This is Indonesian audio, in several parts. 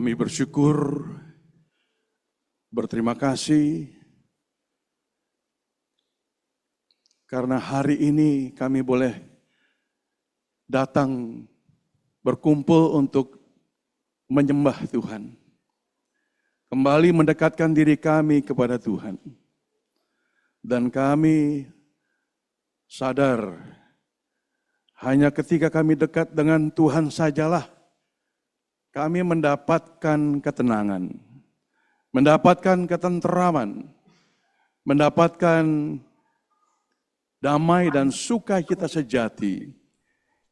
Kami bersyukur, berterima kasih, karena hari ini kami boleh datang berkumpul untuk menyembah Tuhan. Kembali mendekatkan diri kami kepada Tuhan. Dan kami sadar, hanya ketika kami dekat dengan Tuhan sajalah kami mendapatkan ketenangan, mendapatkan ketenteraman, mendapatkan damai dan sukacita sejati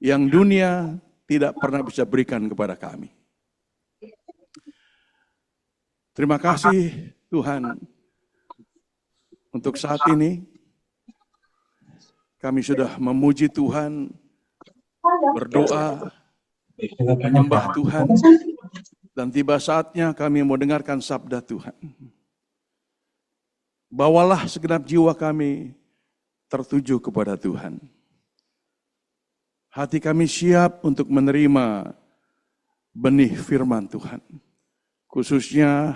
yang dunia tidak pernah bisa berikan kepada kami. Terima kasih Tuhan, untuk saat ini kami sudah memuji Tuhan, berdoa, menyembah Tuhan, dan tiba saatnya kami mau dengarkan sabda Tuhan. Bawalah segenap jiwa kami tertuju kepada Tuhan. Hati kami siap untuk menerima benih firman Tuhan. Khususnya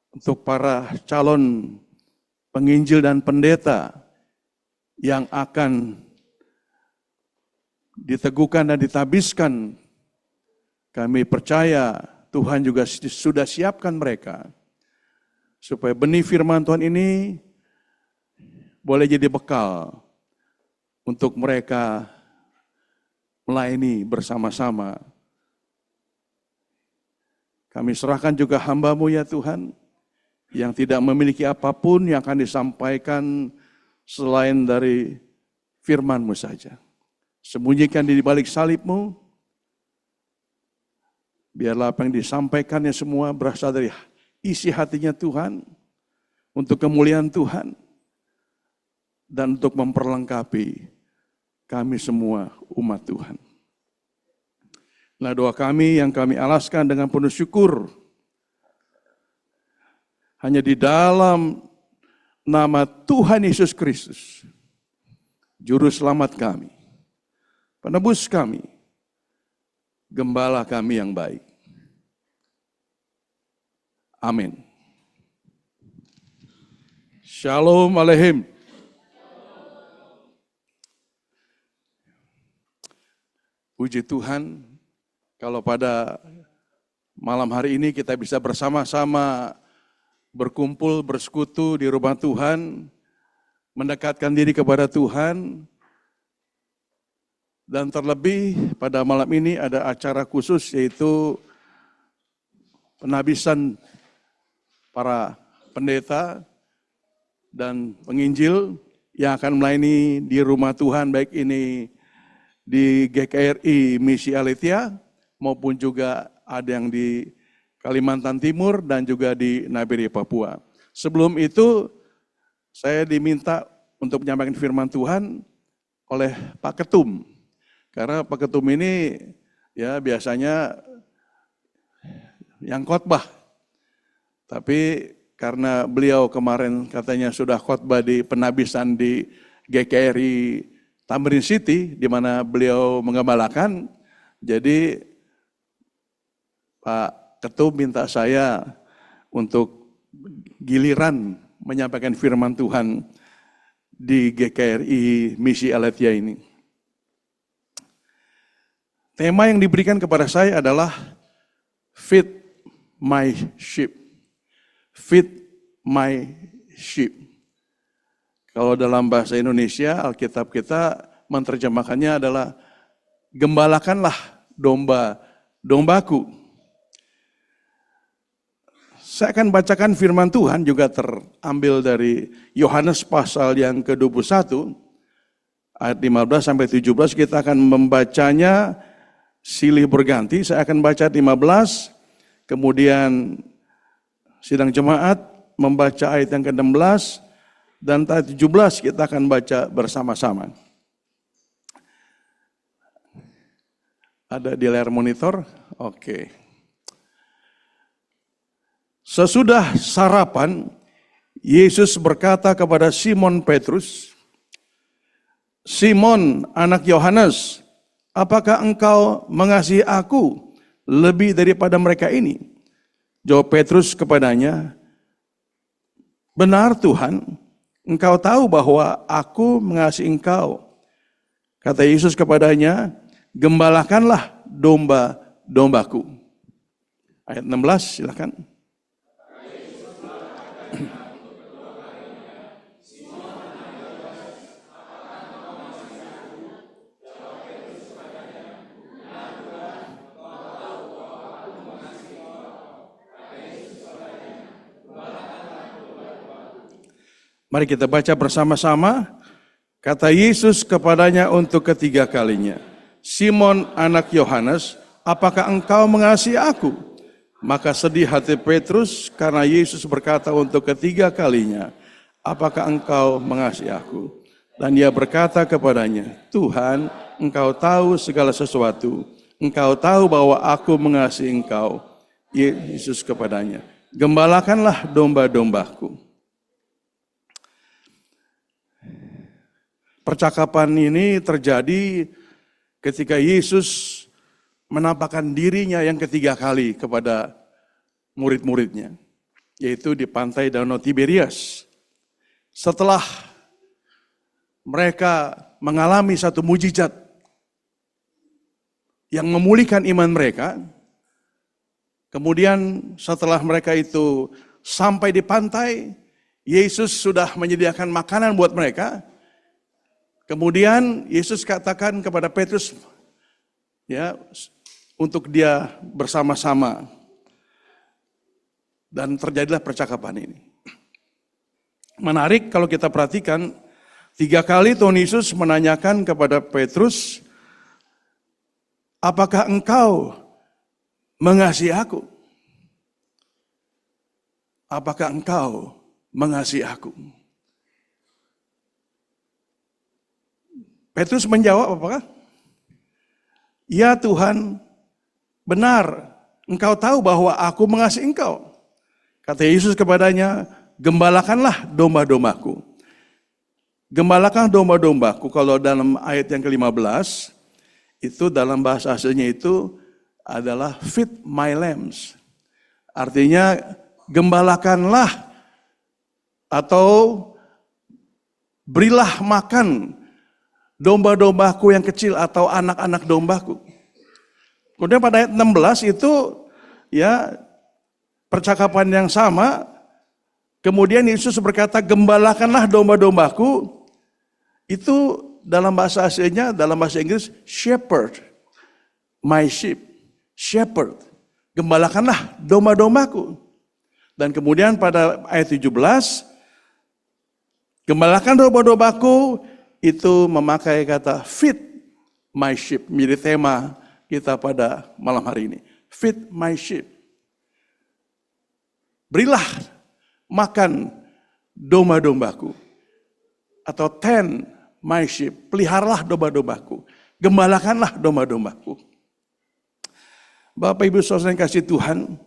untuk para calon penginjil dan pendeta yang akan diteguhkan dan ditabiskan. Kami percaya Tuhan juga sudah siapkan mereka supaya benih firman Tuhan ini boleh jadi bekal untuk mereka melayani bersama-sama. Kami serahkan juga hamba-Mu ya Tuhan, yang tidak memiliki apapun yang akan disampaikan selain dari firman-Mu saja. Sembunyikan di balik salib-Mu, biarlah apa yang disampaikannya semua berasal dari isi hatinya Tuhan, untuk kemuliaan Tuhan, dan untuk memperlengkapi kami semua umat Tuhan. Nah, doa kami yang kami alaskan dengan penuh syukur, hanya di dalam nama Tuhan Yesus Kristus, Juru Selamat kami, penebus kami, gembala kami yang baik. Amin. Shalom Aleichem. Puji Tuhan, kalau pada malam hari ini kita bisa bersama-sama berkumpul, bersekutu di rumah Tuhan, mendekatkan diri kepada Tuhan. Dan terlebih pada malam ini ada acara khusus, yaitu penabisan para pendeta dan penginjil yang akan melayani di rumah Tuhan, baik ini di GKRI Misi Aletheia maupun juga ada yang di Kalimantan Timur dan juga di Nabire, Papua. Sebelum itu saya diminta untuk menyampaikan firman Tuhan oleh Pak Ketum. Karena Pak Ketum ini ya biasanya yang khotbah. Tapi karena beliau kemarin katanya sudah khotbah di penabisan di GKRI Tamrin City, di mana beliau mengembalakan, jadi Pak Ketum minta saya untuk giliran menyampaikan firman Tuhan di GKRI Misi Aletheia ini. Tema yang diberikan kepada saya adalah Feed My Sheep. Feed My Sheep. Kalau dalam bahasa Indonesia, Alkitab kita menerjemahkannya adalah gembalakanlah domba-dombaku. Saya akan bacakan firman Tuhan juga terambil dari Yohanes pasal yang ke-21, ayat 15 sampai 17, kita akan membacanya silih berganti. Saya akan baca 15, kemudian sidang jemaat membaca ayat yang ke-16, dan ayat 17 kita akan baca bersama-sama. Ada di layar monitor? Oke. Sesudah sarapan, Yesus berkata kepada Simon Petrus, "Simon, anak Yohanes, apakah engkau mengasihi aku lebih daripada mereka ini? Jawab Petrus kepadanya, benar Tuhan, engkau tahu bahwa aku mengasihi engkau. Kata Yesus kepadanya, gembalakanlah domba-dombaku. Ayat 16, silakan. Mari kita baca bersama-sama. Kata Yesus kepadanya untuk ketiga kalinya, Simon anak Yohanes, apakah engkau mengasihi aku? Maka sedih hati Petrus karena Yesus berkata untuk ketiga kalinya, apakah engkau mengasihi aku? Dan ia berkata kepadanya, Tuhan, engkau tahu segala sesuatu. Engkau tahu bahwa aku mengasihi engkau. Yesus kepadanya, gembalakanlah domba-dombaku. Percakapan ini terjadi ketika Yesus menampakkan dirinya yang ketiga kali kepada murid-muridnya, yaitu di pantai Danau Tiberias. Setelah mereka mengalami satu mujizat yang memulihkan iman mereka, kemudian setelah mereka itu sampai di pantai, Yesus sudah menyediakan makanan buat mereka. Kemudian Yesus katakan kepada Petrus, ya, untuk dia bersama-sama. Dan terjadilah percakapan ini. Menarik kalau kita perhatikan, 3 kali Tuhan Yesus menanyakan kepada Petrus, apakah engkau mengasihi aku? Apakah engkau mengasihi aku? Petrus menjawab apakah? Ya Tuhan, benar, engkau tahu bahwa aku mengasihi engkau. Kata Yesus kepadanya, gembalakanlah domba-dombaku. Gembalakan domba-dombaku, kalau dalam ayat yang ke-15, itu dalam bahasa aslinya itu adalah feed my lambs. Artinya, gembalakanlah atau berilah makan domba-dombaku yang kecil atau anak-anak dombaku. Kemudian pada ayat 16 itu ya percakapan yang sama. Kemudian Yesus berkata, gembalakanlah domba-dombaku. Itu dalam bahasa aslinya, dalam bahasa Inggris, shepherd my sheep. Shepherd. Gembalakanlah domba-dombaku. Dan kemudian pada ayat 17, gembalakan domba-dombaku, itu memakai kata feed my sheep, menjadi tema kita pada malam hari ini. Feed my sheep. Berilah makan domba-dombaku. Atau tend my sheep, peliharalah domba-dombaku. Gembalakanlah domba-dombaku. Bapak Ibu Saudara yang kasih Tuhan,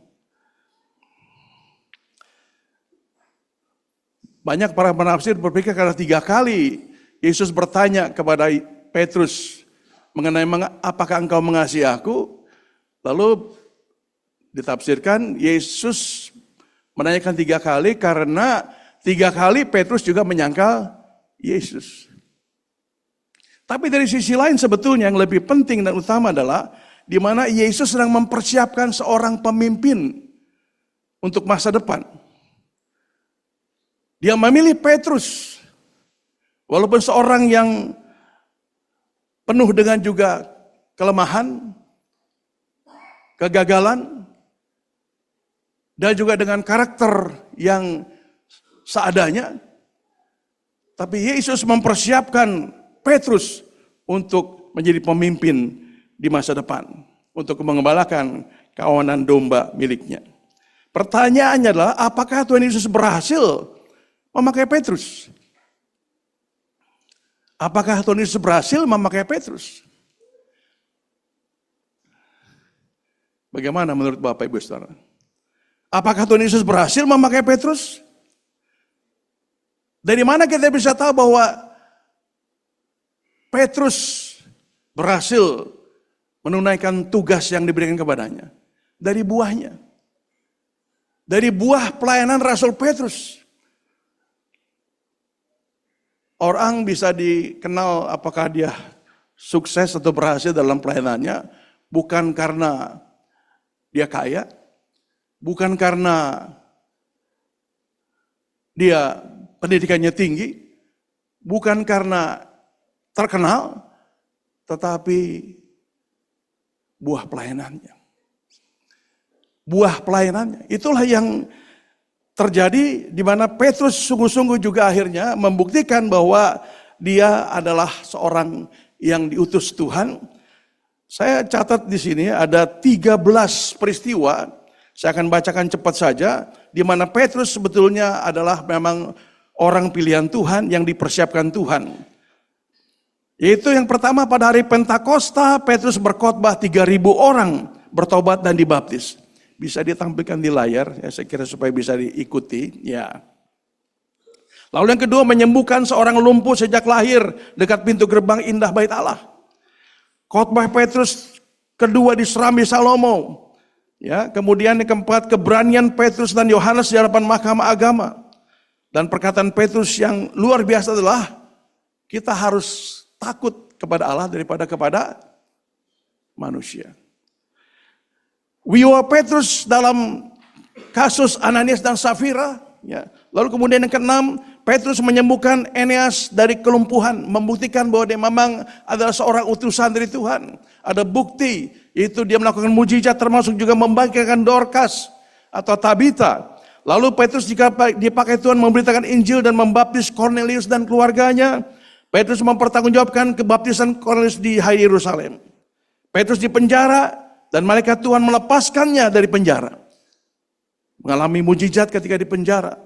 banyak para penafsir berpikir karena 3 kali Yesus bertanya kepada Petrus mengenai apakah engkau mengasihi aku? Lalu ditafsirkan Yesus menanyakan 3 kali karena 3 kali Petrus juga menyangkal Yesus. Tapi dari sisi lain sebetulnya yang lebih penting dan utama adalah di mana Yesus sedang mempersiapkan seorang pemimpin untuk masa depan. Dia memilih Petrus. Walaupun seorang yang penuh dengan juga kelemahan, kegagalan, dan juga dengan karakter yang seadanya, tapi Yesus mempersiapkan Petrus untuk menjadi pemimpin di masa depan, untuk mengembalakan kawanan domba miliknya. Pertanyaannya adalah, apakah Tuhan Yesus berhasil memakai Petrus? Apakah Tuhan Yesus berhasil memakai Petrus? Bagaimana menurut Bapak Ibu Saudara? Apakah Tuhan Yesus berhasil memakai Petrus? Dari mana kita bisa tahu bahwa Petrus berhasil menunaikan tugas yang diberikan kepadanya? Dari buahnya. Dari buah pelayanan Rasul Petrus. Orang bisa dikenal apakah dia sukses atau berhasil dalam pelayanannya bukan karena dia kaya, bukan karena dia pendidikannya tinggi, bukan karena terkenal, tetapi buah pelayanannya. Buah pelayanannya. Itulah yang terjadi di mana Petrus sungguh-sungguh juga akhirnya membuktikan bahwa dia adalah seorang yang diutus Tuhan. Saya catat di sini ada 13 peristiwa. Saya akan bacakan cepat saja, di mana Petrus sebetulnya adalah memang orang pilihan Tuhan yang dipersiapkan Tuhan. Yaitu yang pertama pada hari Pentakosta, Petrus berkhotbah 3.000 orang bertobat dan dibaptis. Bisa ditampilkan di layar, ya, saya kira supaya bisa diikuti. Ya. Lalu yang kedua menyembuhkan seorang lumpuh sejak lahir dekat pintu gerbang indah Bait Allah. Khotbah Petrus kedua di Serambi Salomo. Ya, kemudian yang keempat keberanian Petrus dan Yohanes di hadapan mahkamah agama. Dan perkataan Petrus yang luar biasa adalah kita harus takut kepada Allah daripada kepada manusia. Wiwa Petrus dalam kasus Ananias dan Safira. Ya. Lalu kemudian yang keenam, Petrus menyembuhkan Eneas dari kelumpuhan, membuktikan bahwa dia memang adalah seorang utusan dari Tuhan. Ada bukti, yaitu dia melakukan mujizat termasuk juga membangkitkan Dorcas atau Tabita. Lalu Petrus jika dipakai Tuhan memberitakan Injil dan membaptis Cornelius dan keluarganya. Petrus mempertanggungjawabkan kebaptisan Cornelius di Hai Yerusalem. Petrus di penjara dan malaikat Tuhan melepaskannya dari penjara. Mengalami mujizat ketika di penjara.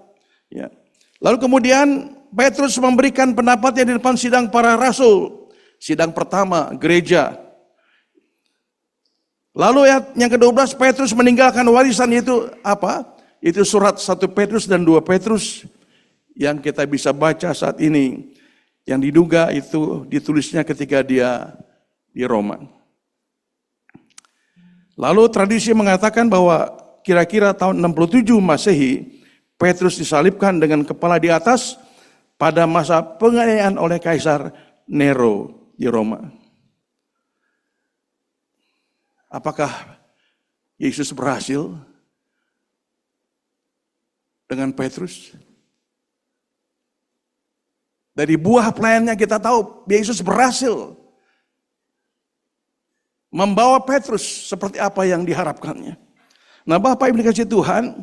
Ya. Lalu kemudian Petrus memberikan pendapatnya di depan sidang para rasul. Sidang pertama gereja. Lalu yang ke-12 Petrus meninggalkan warisan itu apa? Itu surat 1 Petrus dan 2 Petrus yang kita bisa baca saat ini. Yang diduga itu ditulisnya ketika dia di Roma. Lalu tradisi mengatakan bahwa kira-kira tahun 67 Masehi, Petrus disalibkan dengan kepala di atas pada masa penganiayaan oleh Kaisar Nero di Roma. Apakah Yesus berhasil dengan Petrus? Dari buah pelayanannya kita tahu Yesus berhasil membawa Petrus seperti apa yang diharapkannya. Nah, Bapak Ibu dikasih Tuhan,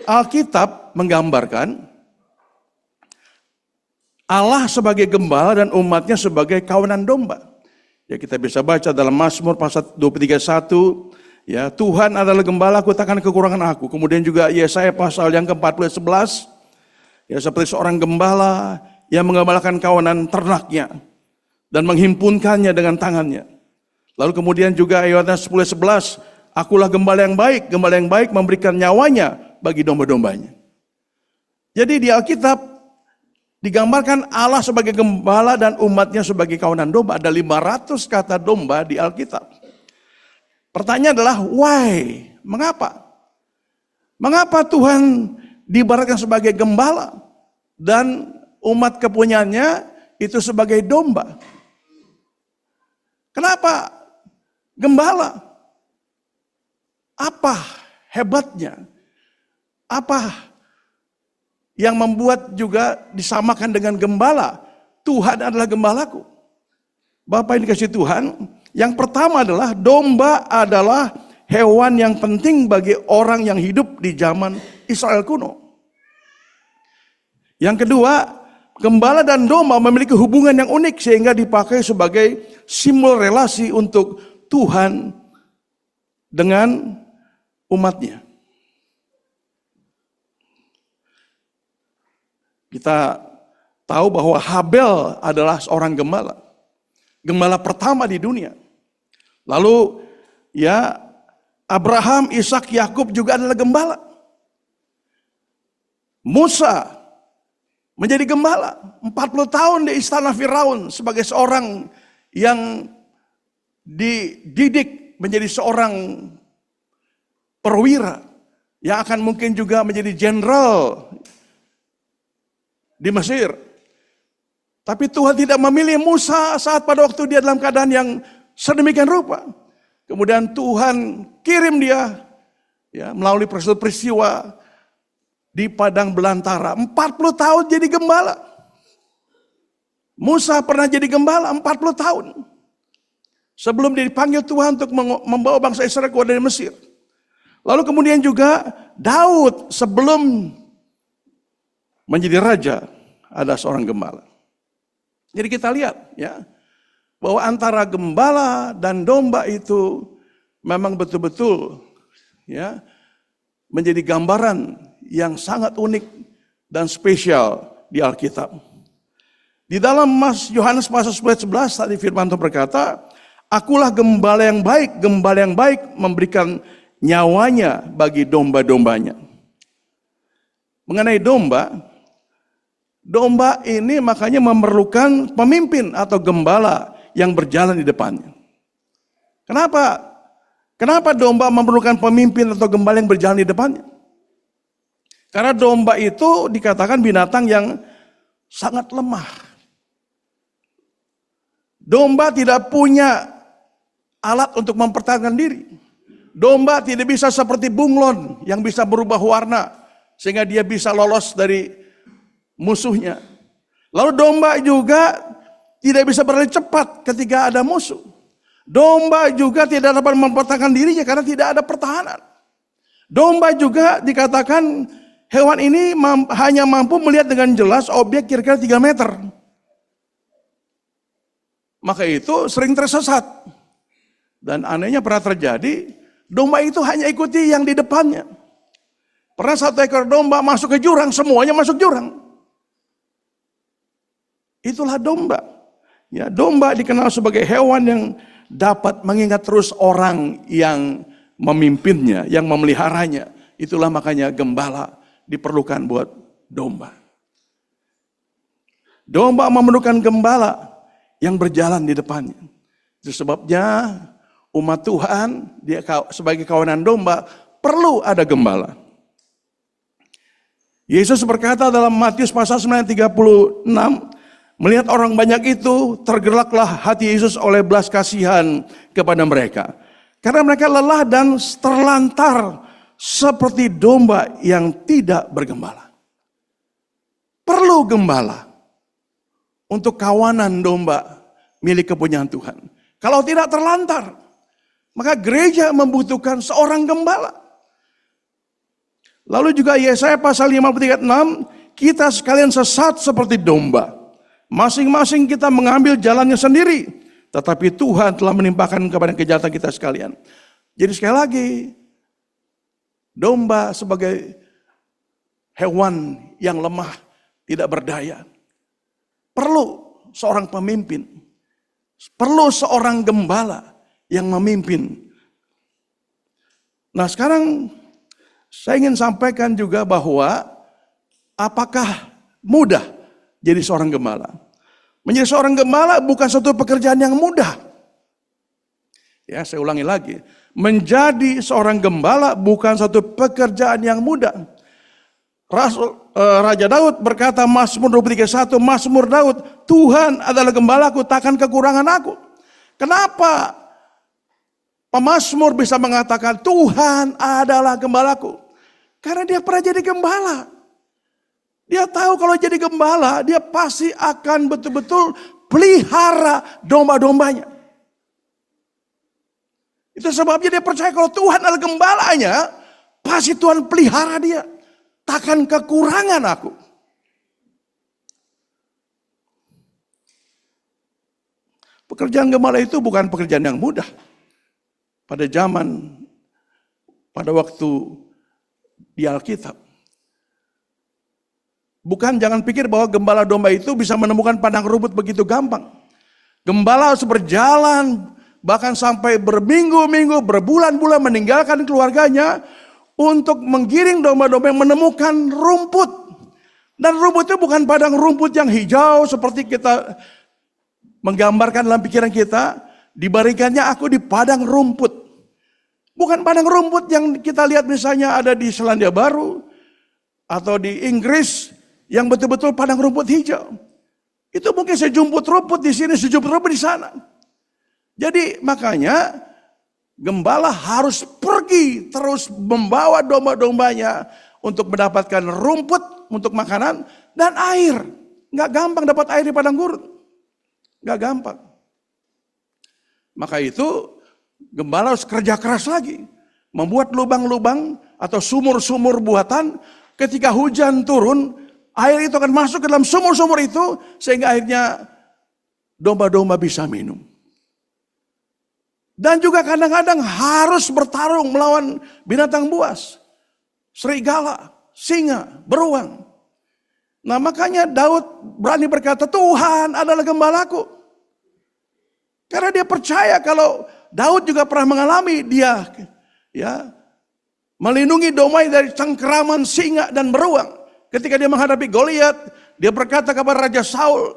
Alkitab menggambarkan Allah sebagai gembala dan umatnya sebagai kawanan domba. Ya, kita bisa baca dalam Mazmur pasal 23:1, ya, Tuhan adalah gembalaku, takkan kekurangan aku. Kemudian juga Yesaya pasal yang ke-40:11, ya, seperti seorang gembala yang menggembalakan kawanan ternaknya dan menghimpunkannya dengan tangannya. Lalu kemudian juga Yohanes 10:11, akulah gembala yang baik memberikan nyawanya bagi domba-dombanya. Jadi di Alkitab digambarkan Allah sebagai gembala dan umatnya sebagai kawanan domba. Ada 500 kata domba di Alkitab. Pertanyaan adalah why? Mengapa? Mengapa Tuhan diibaratkan sebagai gembala dan umat kepunyaannya itu sebagai domba? Kenapa gembala? Apa hebatnya? Apa yang membuat juga disamakan dengan gembala? Tuhan adalah gembalaku. Bapak yang dikasih Tuhan, yang pertama adalah domba adalah hewan yang penting bagi orang yang hidup di zaman Israel kuno. Yang kedua, gembala dan domba memiliki hubungan yang unik sehingga dipakai sebagai simbol relasi untuk Tuhan dengan umatnya. Kita tahu bahwa Habel adalah seorang gembala. Gembala pertama di dunia. Lalu ya Abraham, Ishak, Yakub juga adalah gembala. Musa menjadi gembala 40 tahun di istana Firaun sebagai seorang yang dididik menjadi seorang perwira yang akan mungkin juga menjadi jenderal di Mesir. Tapi Tuhan tidak memilih Musa saat pada waktu dia dalam keadaan yang sedemikian rupa. Kemudian Tuhan kirim dia melalui peristiwa di padang belantara. 40 tahun jadi gembala. Musa pernah jadi gembala 40 tahun. Sebelum dia dipanggil Tuhan untuk membawa bangsa Israel keluar dari Mesir. Lalu kemudian juga Daud sebelum menjadi raja ada seorang gembala. Jadi kita lihat bahwa antara gembala dan domba itu memang betul-betul menjadi gambaran yang sangat unik dan spesial di Alkitab. Di dalam Yohanes pasal 11 tadi firman Tuhan berkata, "Akulah gembala yang baik memberikan nyawanya bagi domba-dombanya." Mengenai domba ini makanya memerlukan pemimpin atau gembala yang berjalan di depannya. Kenapa? Kenapa domba memerlukan pemimpin atau gembala yang berjalan di depannya? Karena domba itu dikatakan binatang yang sangat lemah. Domba tidak punya alat untuk mempertahankan diri. Domba tidak bisa seperti bunglon yang bisa berubah warna sehingga dia bisa lolos dari musuhnya. Lalu domba juga tidak bisa berlari cepat ketika ada musuh. Domba juga tidak dapat mempertahankan dirinya karena tidak ada pertahanan. Domba juga dikatakan hewan ini hanya mampu melihat dengan jelas objek kira-kira 3 meter. Maka itu sering tersesat. Dan anehnya pernah terjadi, domba itu hanya ikuti yang di depannya. Pernah satu ekor domba masuk ke jurang, semuanya masuk jurang. Itulah domba. Domba dikenal sebagai hewan yang dapat mengingat terus orang yang memimpinnya, yang memeliharanya. Itulah makanya gembala diperlukan buat domba. Domba memerlukan gembala yang berjalan di depannya. Itu sebabnya umat Tuhan dia sebagai kawanan domba perlu ada gembala. Yesus berkata dalam Matius pasal 9:36, melihat orang banyak itu, tergeraklah hati Yesus oleh belas kasihan kepada mereka. Karena mereka lelah dan terlantar seperti domba yang tidak bergembala. Perlu gembala untuk kawanan domba milik kepunyaan Tuhan. Kalau tidak terlantar, maka gereja membutuhkan seorang gembala. Lalu juga Yesaya pasal 53:6, kita sekalian sesat seperti domba. Masing-masing kita mengambil jalannya sendiri. Tetapi Tuhan telah menimpakan kepada kejahatan kita sekalian. Jadi sekali lagi, domba sebagai hewan yang lemah, tidak berdaya. Perlu seorang pemimpin. Perlu seorang gembala yang memimpin. Nah sekarang saya ingin sampaikan juga bahwa apakah mudah jadi seorang gembala? Menjadi seorang gembala bukan suatu pekerjaan yang mudah. Ya, saya ulangi lagi. Menjadi seorang gembala bukan suatu pekerjaan yang mudah. Raja Daud berkata Mazmur 23:1, Mazmur Daud, Tuhan adalah gembalaku, takkan kekurangan aku. Kenapa pemazmur bisa mengatakan Tuhan adalah gembalaku? Karena dia pernah jadi gembala. Dia tahu kalau jadi gembala, dia pasti akan betul-betul pelihara domba-dombanya. Itu sebabnya dia percaya kalau Tuhan adalah gembalanya, pasti Tuhan pelihara dia. Takkan kekurangan aku. Pekerjaan gembala itu bukan pekerjaan yang mudah. Pada waktu di Alkitab. Bukan, jangan pikir bahwa gembala domba itu bisa menemukan padang rumput begitu gampang. Gembala harus berjalan, bahkan sampai berminggu-minggu, berbulan-bulan meninggalkan keluarganya untuk menggiring domba-domba yang menemukan rumput. Dan rumput itu bukan padang rumput yang hijau seperti kita menggambarkan dalam pikiran kita. Diberikannya aku di padang rumput. Bukan padang rumput yang kita lihat misalnya ada di Selandia Baru atau di Inggris yang betul-betul padang rumput hijau. Itu mungkin sejumput rumput di sini, sejumput rumput di sana. Jadi makanya gembala harus pergi terus membawa domba-dombanya untuk mendapatkan rumput untuk makanan dan air. Nggak gampang dapat air di padang gurun. Nggak gampang. Maka itu gembala harus kerja keras lagi. Membuat lubang-lubang atau sumur-sumur buatan. Ketika hujan turun, air itu akan masuk ke dalam sumur-sumur itu. Sehingga akhirnya domba-domba bisa minum. Dan juga kadang-kadang harus bertarung melawan binatang buas. Serigala, singa, beruang. Nah makanya Daud berani berkata, Tuhan adalah gembalaku. Karena dia percaya kalau Daud juga pernah mengalami dia melindungi domba dari cengkeraman singa dan beruang. Ketika dia menghadapi Goliat, dia berkata kepada Raja Saul,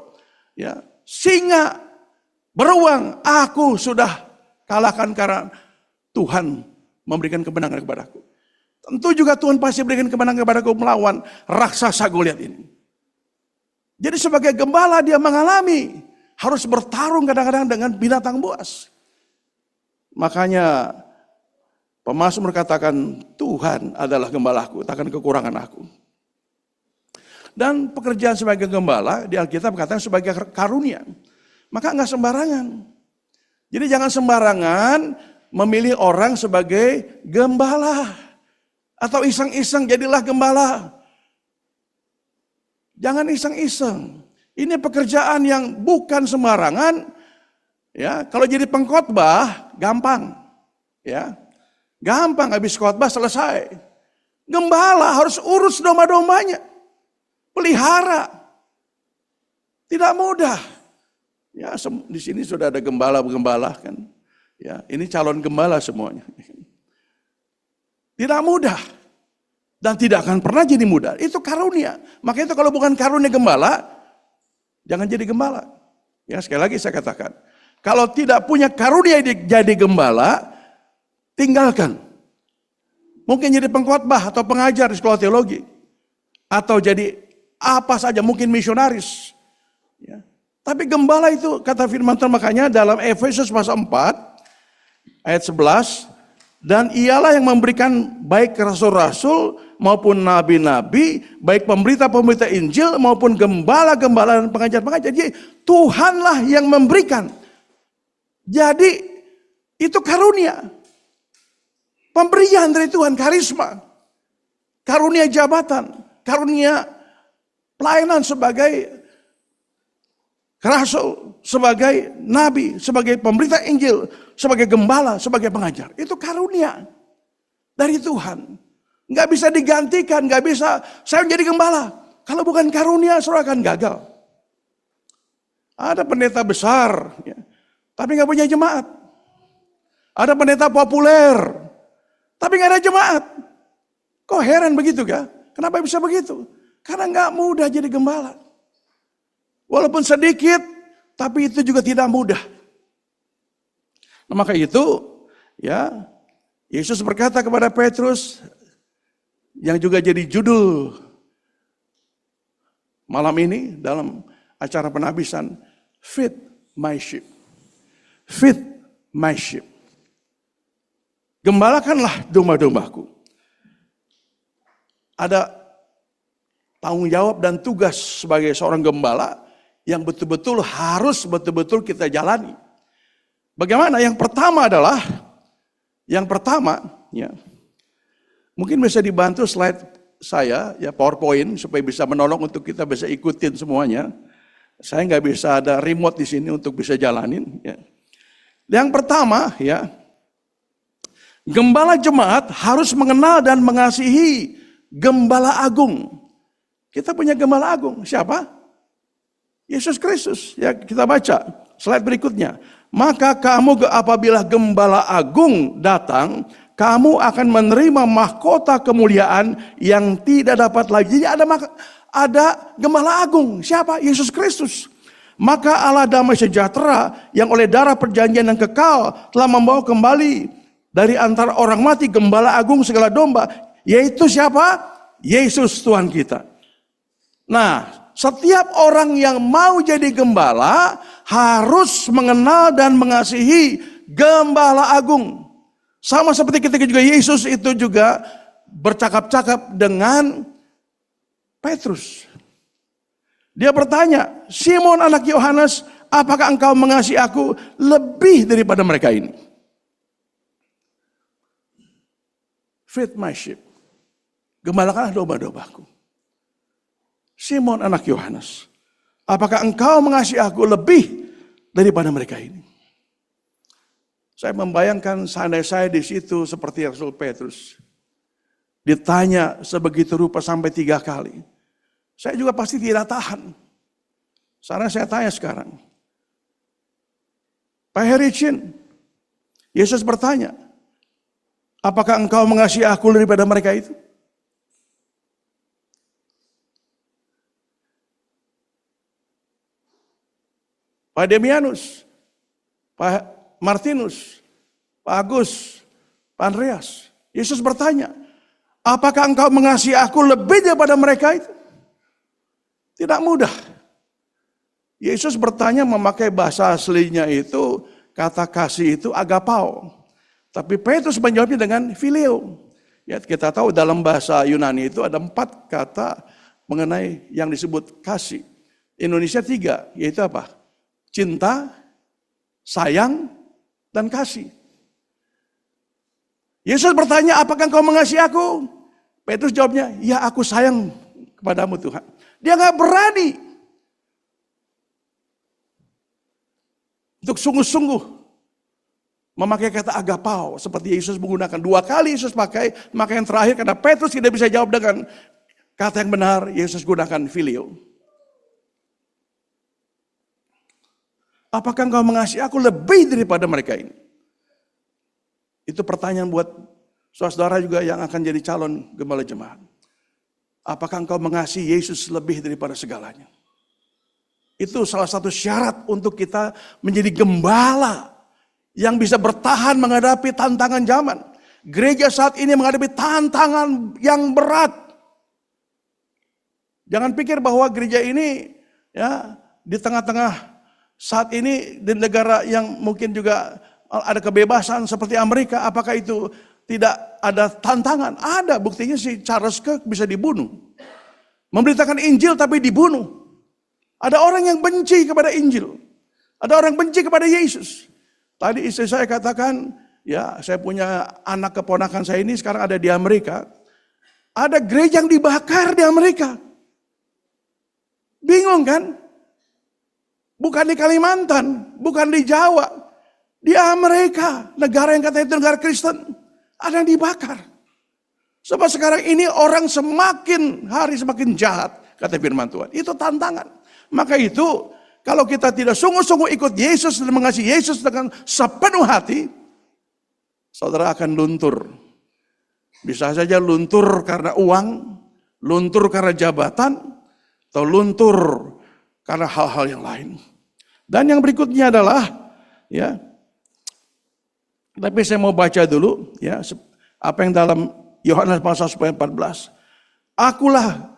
singa, beruang, aku sudah kalahkan karena Tuhan memberikan kemenangan kepadaku. Tentu juga Tuhan pasti berikan kemenangan kepadaku melawan raksasa Goliat ini. Jadi sebagai gembala dia mengalami harus bertarung kadang-kadang dengan binatang buas. Makanya pemazmur katakan Tuhan adalah gembalaku, takkan kekurangan aku. Dan pekerjaan sebagai gembala di Alkitab katakan sebagai karunia. Maka enggak sembarangan. Jadi jangan sembarangan memilih orang sebagai gembala. Atau iseng-iseng jadilah gembala. Jangan iseng-iseng. Ini pekerjaan yang bukan sembarangan. Ya, kalau jadi pengkhotbah gampang. Ya. Gampang habis khotbah selesai. Gembala harus urus domba-dombanya. Pelihara. Tidak mudah. Ya, di sini sudah ada gembala-gembala kan. Ya, ini calon gembala semuanya. Tidak mudah. Dan tidak akan pernah jadi mudah. Itu karunia. Makanya itu kalau bukan karunia gembala, jangan jadi gembala. Ya, sekali lagi saya katakan. Kalau tidak punya karunia jadi gembala, tinggalkan. Mungkin jadi pengkhotbah atau pengajar di sekolah teologi. Atau jadi apa saja, mungkin misionaris. Ya. Tapi gembala itu kata firman Tuhan makanya dalam Efesus pasal 4 ayat 11. Dan ialah yang memberikan baik rasul-rasul maupun nabi-nabi, baik pemberita-pemberita Injil maupun gembala-gembala dan pengajar-pengajar. Jadi Tuhanlah yang memberikan. Jadi itu karunia. Pemberian dari Tuhan, karisma. Karunia jabatan, karunia pelayanan sebagai rasul, sebagai nabi, sebagai pemberita Injil, sebagai gembala, sebagai pengajar. Itu karunia dari Tuhan. Nggak bisa digantikan, nggak bisa saya menjadi gembala. Kalau bukan karunia, saudara akan gagal. Ada pendeta besar, ya, tapi nggak punya jemaat. Ada pendeta populer, tapi nggak ada jemaat. Kok heran begitu kan? Kenapa bisa begitu? Karena nggak mudah jadi gembala. Walaupun sedikit, tapi itu juga tidak mudah. Nah, maka itu, ya, Yesus berkata kepada Petrus, yang juga jadi judul malam ini dalam acara penabisan, feed my sheep. Feed my sheep. Gembalakanlah domba-dombaku. Ada tanggung jawab dan tugas sebagai seorang gembala yang betul-betul harus betul-betul kita jalani. Bagaimana? Yang pertama adalah, ya, mungkin bisa dibantu slide saya, ya PowerPoint, supaya bisa menolong untuk kita bisa ikutin semuanya. Saya nggak bisa ada remote di sini untuk bisa jalanin. Ya. Yang pertama, ya, gembala jemaat harus mengenal dan mengasihi gembala agung. Kita punya gembala agung, siapa? Yesus Kristus. Ya, kita baca slide berikutnya. Maka kamu apabila gembala agung datang, kamu akan menerima mahkota kemuliaan yang tidak dapat lagi. Jadi ada gembala agung. Siapa? Yesus Kristus. Maka Allah damai sejahtera yang oleh darah perjanjian yang kekal telah membawa kembali dari antara orang mati gembala agung segala domba, yaitu siapa? Yesus Tuhan kita. Nah, setiap orang yang mau jadi gembala harus mengenal dan mengasihi gembala agung. Sama seperti ketika juga Yesus itu juga bercakap-cakap dengan Petrus. Dia bertanya, Simon anak Yohanes, apakah engkau mengasihi aku lebih daripada mereka ini? Feed my sheep. Gembalakanlah domba-dombaku. Simon anak Yohanes, apakah engkau mengasihi aku lebih daripada mereka ini? Saya membayangkan seandainya saya di situ seperti Rasul Petrus. Ditanya sebegitu rupa sampai 3 kali. Saya juga pasti tidak tahan. Sekarang saya tanya sekarang. Pak Hericin, Yesus bertanya, apakah engkau mengasihi aku daripada mereka itu? Pak Demianus, Pak Martinus, Pak Agus, Pak Andreas. Yesus bertanya, apakah engkau mengasihi aku lebih daripada mereka itu? Tidak mudah. Yesus bertanya memakai bahasa aslinya itu, kata kasih itu agapao. Tapi Petrus menjawabnya dengan phileo. Ya, kita tahu dalam bahasa Yunani itu ada 4 kata mengenai yang disebut kasih. Indonesia 3, yaitu apa? Cinta, sayang, dan kasih. Yesus bertanya, apakah engkau mengasihi aku? Petrus jawabnya, ya aku sayang kepadamu Tuhan. Dia gak berani untuk sungguh-sungguh memakai kata agapao. Seperti Yesus menggunakan 2 kali Yesus pakai, maka yang terakhir karena Petrus tidak bisa jawab dengan kata yang benar, Yesus gunakan phileo. Apakah engkau mengasihi aku lebih daripada mereka ini? Itu pertanyaan buat saudara juga yang akan jadi calon gembala jemaat. Apakah engkau mengasihi Yesus lebih daripada segalanya? Itu salah satu syarat untuk kita menjadi gembala yang bisa bertahan menghadapi tantangan zaman. Gereja saat ini menghadapi tantangan yang berat. Jangan pikir bahwa gereja ini ya di tengah-tengah saat ini di negara yang mungkin juga ada kebebasan seperti Amerika, apakah itu tidak ada tantangan? Ada, buktinya si Charles Kirk bisa dibunuh. Memberitakan Injil tapi dibunuh. Ada orang yang benci kepada Injil. Ada orang benci kepada Yesus. Tadi istri saya katakan, ya saya punya anak keponakan saya ini sekarang ada di Amerika. Ada gereja yang dibakar di Amerika. Bingung kan? Bukan di Kalimantan, bukan di Jawa. Di Amerika, negara yang katanya itu negara Kristen. Ada yang dibakar. Sebab sekarang ini orang semakin hari semakin jahat, kata firman Tuhan. Itu tantangan. Maka itu kalau kita tidak sungguh-sungguh ikut Yesus dan mengasihi Yesus dengan sepenuh hati, saudara akan luntur. Bisa saja luntur karena uang, luntur karena jabatan, atau luntur karena hal-hal yang lain. Dan yang berikutnya adalah, ya, tapi saya mau baca dulu ya apa yang dalam Yohanes pasal 14. Akulah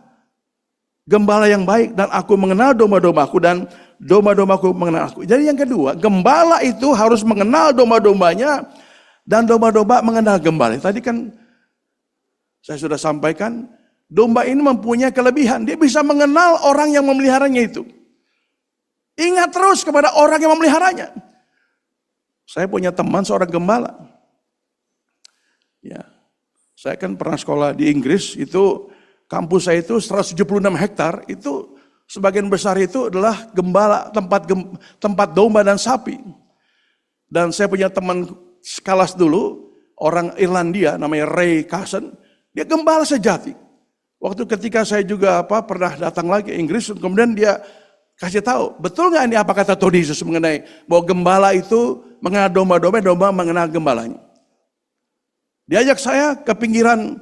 gembala yang baik dan aku mengenal domba-dombaku dan domba-dombaku mengenal aku. Jadi yang kedua, gembala itu harus mengenal domba-dombanya dan domba-domba mengenal gembala. Tadi kan saya sudah sampaikan, domba ini mempunyai kelebihan. Dia bisa mengenal orang yang memeliharanya itu. Ingat terus kepada orang yang memeliharanya. Saya punya teman seorang gembala. Ya, saya kan pernah sekolah di Inggris, itu kampus saya itu 176 hektar, itu sebagian besar itu adalah gembala, tempat domba dan sapi. Dan saya punya teman sekelas dulu, orang Irlandia namanya Ray Carson, dia gembala sejati. Waktu ketika saya juga pernah datang lagi ke Inggris, kemudian dia kasih tahu, betul nggak ini apa kata Tuhan Yesus mengenai bahwa gembala itu mengenal domba-domba, domba mengenal gembalanya. Diajak saya ke pinggiran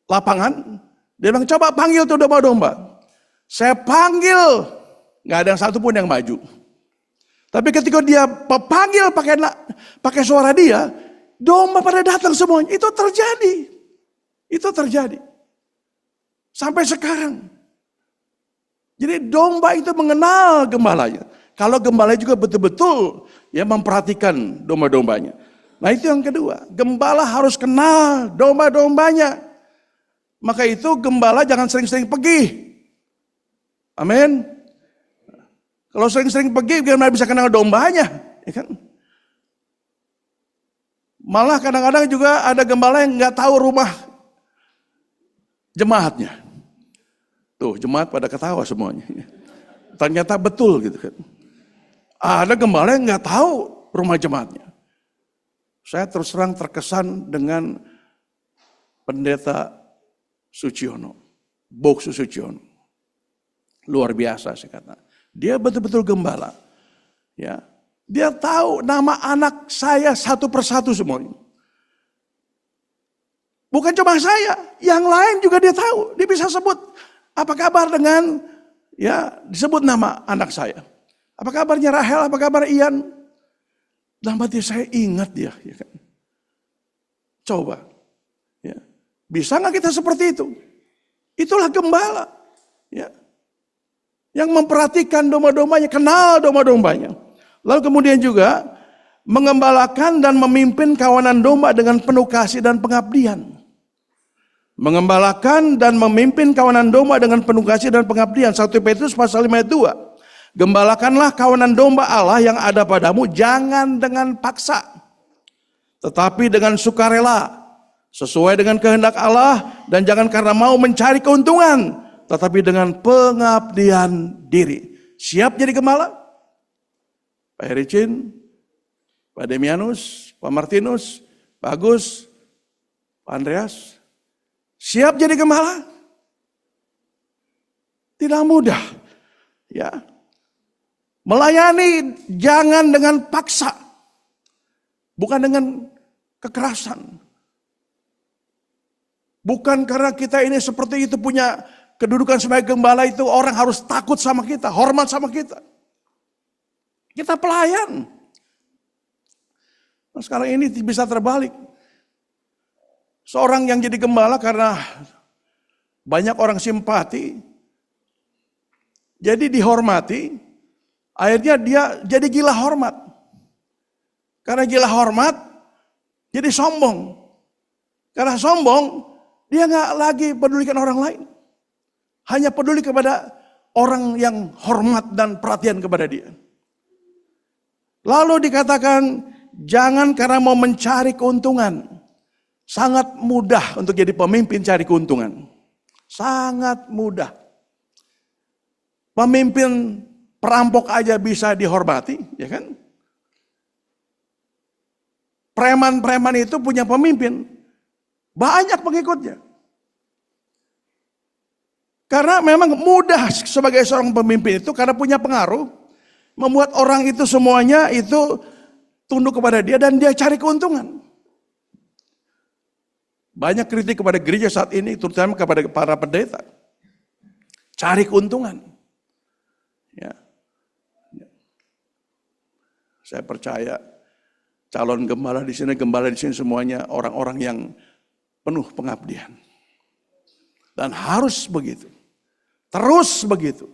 lapangan, dia bilang coba panggil tuh domba-domba. Saya panggil Nggak ada yang satu pun yang maju. Tapi ketika dia panggil pakai suara dia, domba pada datang semuanya. Itu terjadi. Itu terjadi. Sampai sekarang. Jadi domba itu mengenal gembalanya. Kalau gembala juga betul-betul ya memperhatikan domba-dombanya. Nah itu yang kedua, gembala harus kenal domba-dombanya. Maka itu gembala jangan sering-sering pergi. Amin. Kalau sering-sering pergi bagaimana bisa kenal dombanya, ya kan? Malah kadang-kadang juga ada gembala yang nggak tahu rumah jemaatnya. Tuh jemaat pada ketawa semuanya. Ternyata betul gitu kan. Ada gembala yang nggak tahu rumah jemaatnya. Saya terus terang terkesan dengan pendeta Suciono, Boksu Suciono. Luar biasa saya kata. Dia betul-betul gembala. Ya. Dia tahu nama anak saya satu persatu semuanya. Bukan cuma saya, yang lain juga dia tahu. Dia bisa sebut apa kabar dengan ya disebut nama anak saya. Apa kabarnya Rahel, apa kabar Ian? Dalam hati saya ingat dia. Ya kan? Coba. Ya. Bisa nggak kita seperti itu? Itulah gembala. Ya. Yang memperhatikan domba-dombanya, kenal domba-dombanya. Lalu kemudian juga mengembalakan dan memimpin kawanan domba dengan penuh kasih dan pengabdian. Mengembalakan dan memimpin kawanan domba dengan penuh kasih dan pengabdian. 1 Petrus pasal 5 ayat 2. Gembalakanlah kawanan domba Allah yang ada padamu, jangan dengan paksa, tetapi dengan sukarela, sesuai dengan kehendak Allah, dan jangan karena mau mencari keuntungan, tetapi dengan pengabdian diri. Siap jadi gembala? Pak Hericin, Pak Demianus, Pak Martinus, Pak Agus, Pak Andreas, siap jadi gembala? Tidak mudah, ya. Melayani jangan dengan paksa, bukan dengan kekerasan. Bukan karena kita ini seperti itu punya kedudukan sebagai gembala itu orang harus takut sama kita, hormat sama kita. Kita pelayan. Nah, sekarang ini bisa terbalik. Seorang yang jadi gembala karena banyak orang simpati, jadi dihormati, akhirnya dia jadi gila hormat. Karena gila hormat, jadi sombong. Karena sombong, dia nggak lagi pedulikan orang lain. Hanya peduli kepada orang yang hormat dan perhatian kepada dia. Lalu dikatakan, jangan karena mau mencari keuntungan. Sangat mudah untuk jadi pemimpin cari keuntungan. Sangat mudah. Pemimpin perampok aja bisa dihormati, ya kan? Preman-preman itu punya pemimpin, banyak pengikutnya. Karena memang mudah sebagai seorang pemimpin itu karena punya pengaruh, membuat orang itu semuanya itu tunduk kepada dia dan dia cari keuntungan. Banyak kritik kepada gereja saat ini, terutama kepada para pendeta. Cari keuntungan. Ya. Saya percaya calon gembala di sini semuanya orang-orang yang penuh pengabdian. Dan harus begitu. Terus begitu.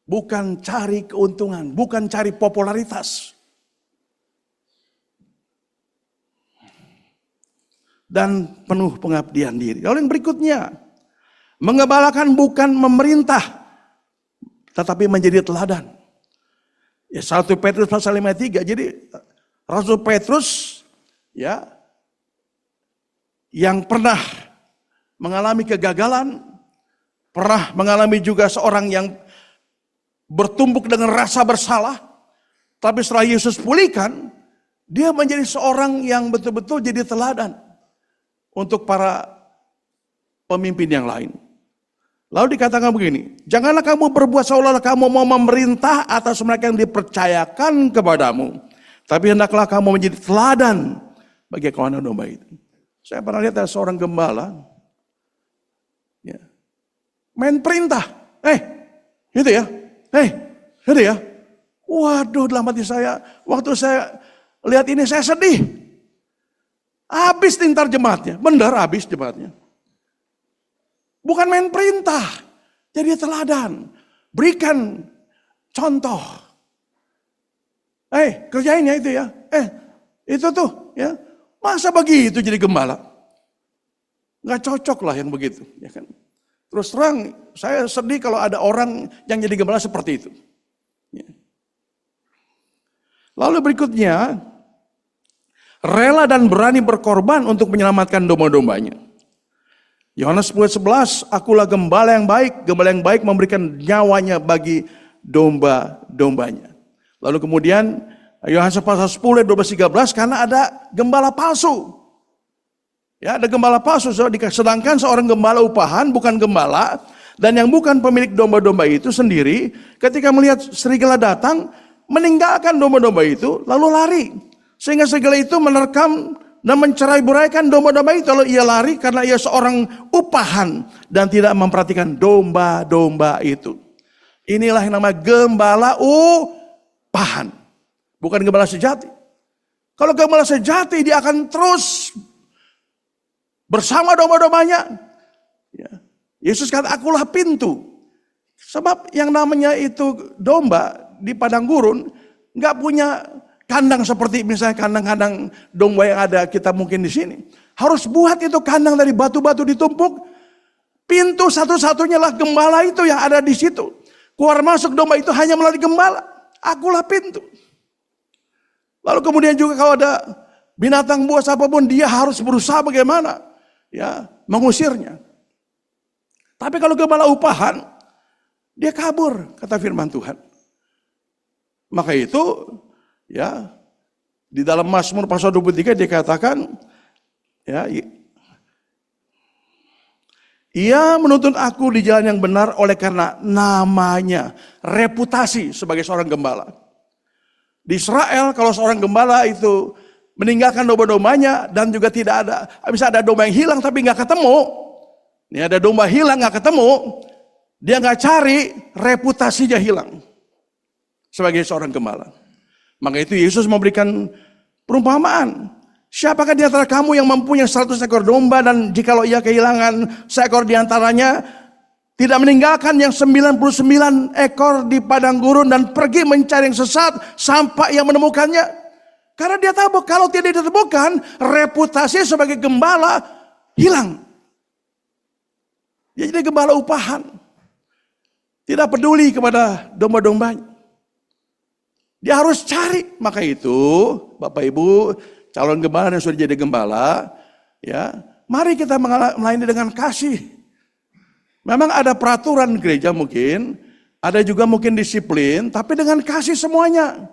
Bukan cari keuntungan, bukan cari popularitas. Dan penuh pengabdian diri. Lalu yang berikutnya, mengembalakan bukan memerintah, tetapi menjadi teladan. Ya 1 Petrus pasal 5 ayat 3. Jadi Rasul Petrus ya yang pernah mengalami kegagalan, pernah mengalami juga seorang yang bertumbuk dengan rasa bersalah, tapi setelah Yesus pulihkan, dia menjadi seorang yang betul-betul jadi teladan untuk para pemimpin yang lain. Lalu dikatakan begini, janganlah kamu berbuat seolah-olah kamu mau memerintah atas mereka yang dipercayakan kepadamu, tapi hendaklah kamu menjadi teladan bagi kawanan domba itu. Saya pernah lihat ada seorang gembala, ya, main perintah, itu ya, Hei, sedih ya? Waduh, dalam hati saya, waktu saya lihat ini saya sedih. Habis tintar jemaatnya, benar habis jemaatnya. Bukan main perintah, jadi teladan. Berikan contoh. Kerjain ya itu ya. Itu tuh ya. Masa begitu jadi gembala? Nggak cocok lah yang begitu. Ya kan? Terus terang, saya sedih kalau ada orang yang jadi gembala seperti itu. Ya. Lalu berikutnya, rela dan berani berkorban untuk menyelamatkan domba-dombanya. Yohanes 10:11, akulah gembala yang baik memberikan nyawanya bagi domba-dombanya. Lalu kemudian Yohanes pasal 10 ayat 12-13, karena ada gembala palsu. Ya, ada gembala palsu, sedangkan seorang gembala upahan bukan gembala, dan yang bukan pemilik domba-domba itu sendiri, ketika melihat serigala datang, meninggalkan domba-domba itu, lalu lari. Sehingga serigala itu menerkam dan mencerai-beraikan domba-domba itu. Lalu ia lari karena ia seorang upahan dan tidak memperhatikan domba-domba itu. Inilah yang namanya gembala upahan. Bukan gembala sejati. Kalau gembala sejati dia akan terus bersama domba-dombanya. Ya. Yesus kata, akulah pintu. Sebab yang namanya itu domba di padang gurun nggak punya kandang seperti misalnya kandang-kandang domba yang ada kita mungkin di sini. Harus buat itu kandang dari batu-batu ditumpuk. Pintu satu-satunya lah gembala itu yang ada di situ. Keluar masuk domba itu hanya melalui gembala. Akulah pintu. Lalu kemudian juga kalau ada binatang buas apapun, dia harus berusaha bagaimana ya mengusirnya. Tapi kalau gembala upahan, dia kabur, kata firman Tuhan. Maka itu ya di dalam Mazmur pasal 23 dikatakan ya, ia menuntun aku di jalan yang benar oleh karena namanya, reputasi sebagai seorang gembala. Di Israel kalau seorang gembala itu meninggalkan domba-dombanya dan juga tidak ada, bisa ada domba yang hilang tapi nggak ketemu. Ini ada domba hilang nggak ketemu, dia nggak cari, reputasinya hilang sebagai seorang gembala. Maka itu Yesus memberikan perumpamaan. Siapakah di antara kamu yang mempunyai 100 ekor domba dan jikalau ia kehilangan seekor di antaranya, tidak meninggalkan yang 99 ekor di padang gurun dan pergi mencari yang sesat sampai ia menemukannya? Karena dia tahu kalau tidak ditemukan, reputasi sebagai gembala hilang. Dia jadi gembala upahan. Tidak peduli kepada domba-dombanya. Dia harus cari. Maka itu, Bapak Ibu, calon gembala yang sudah jadi gembala, ya, mari kita melayani dengan kasih. Memang ada peraturan gereja mungkin, ada juga mungkin disiplin, tapi dengan kasih semuanya.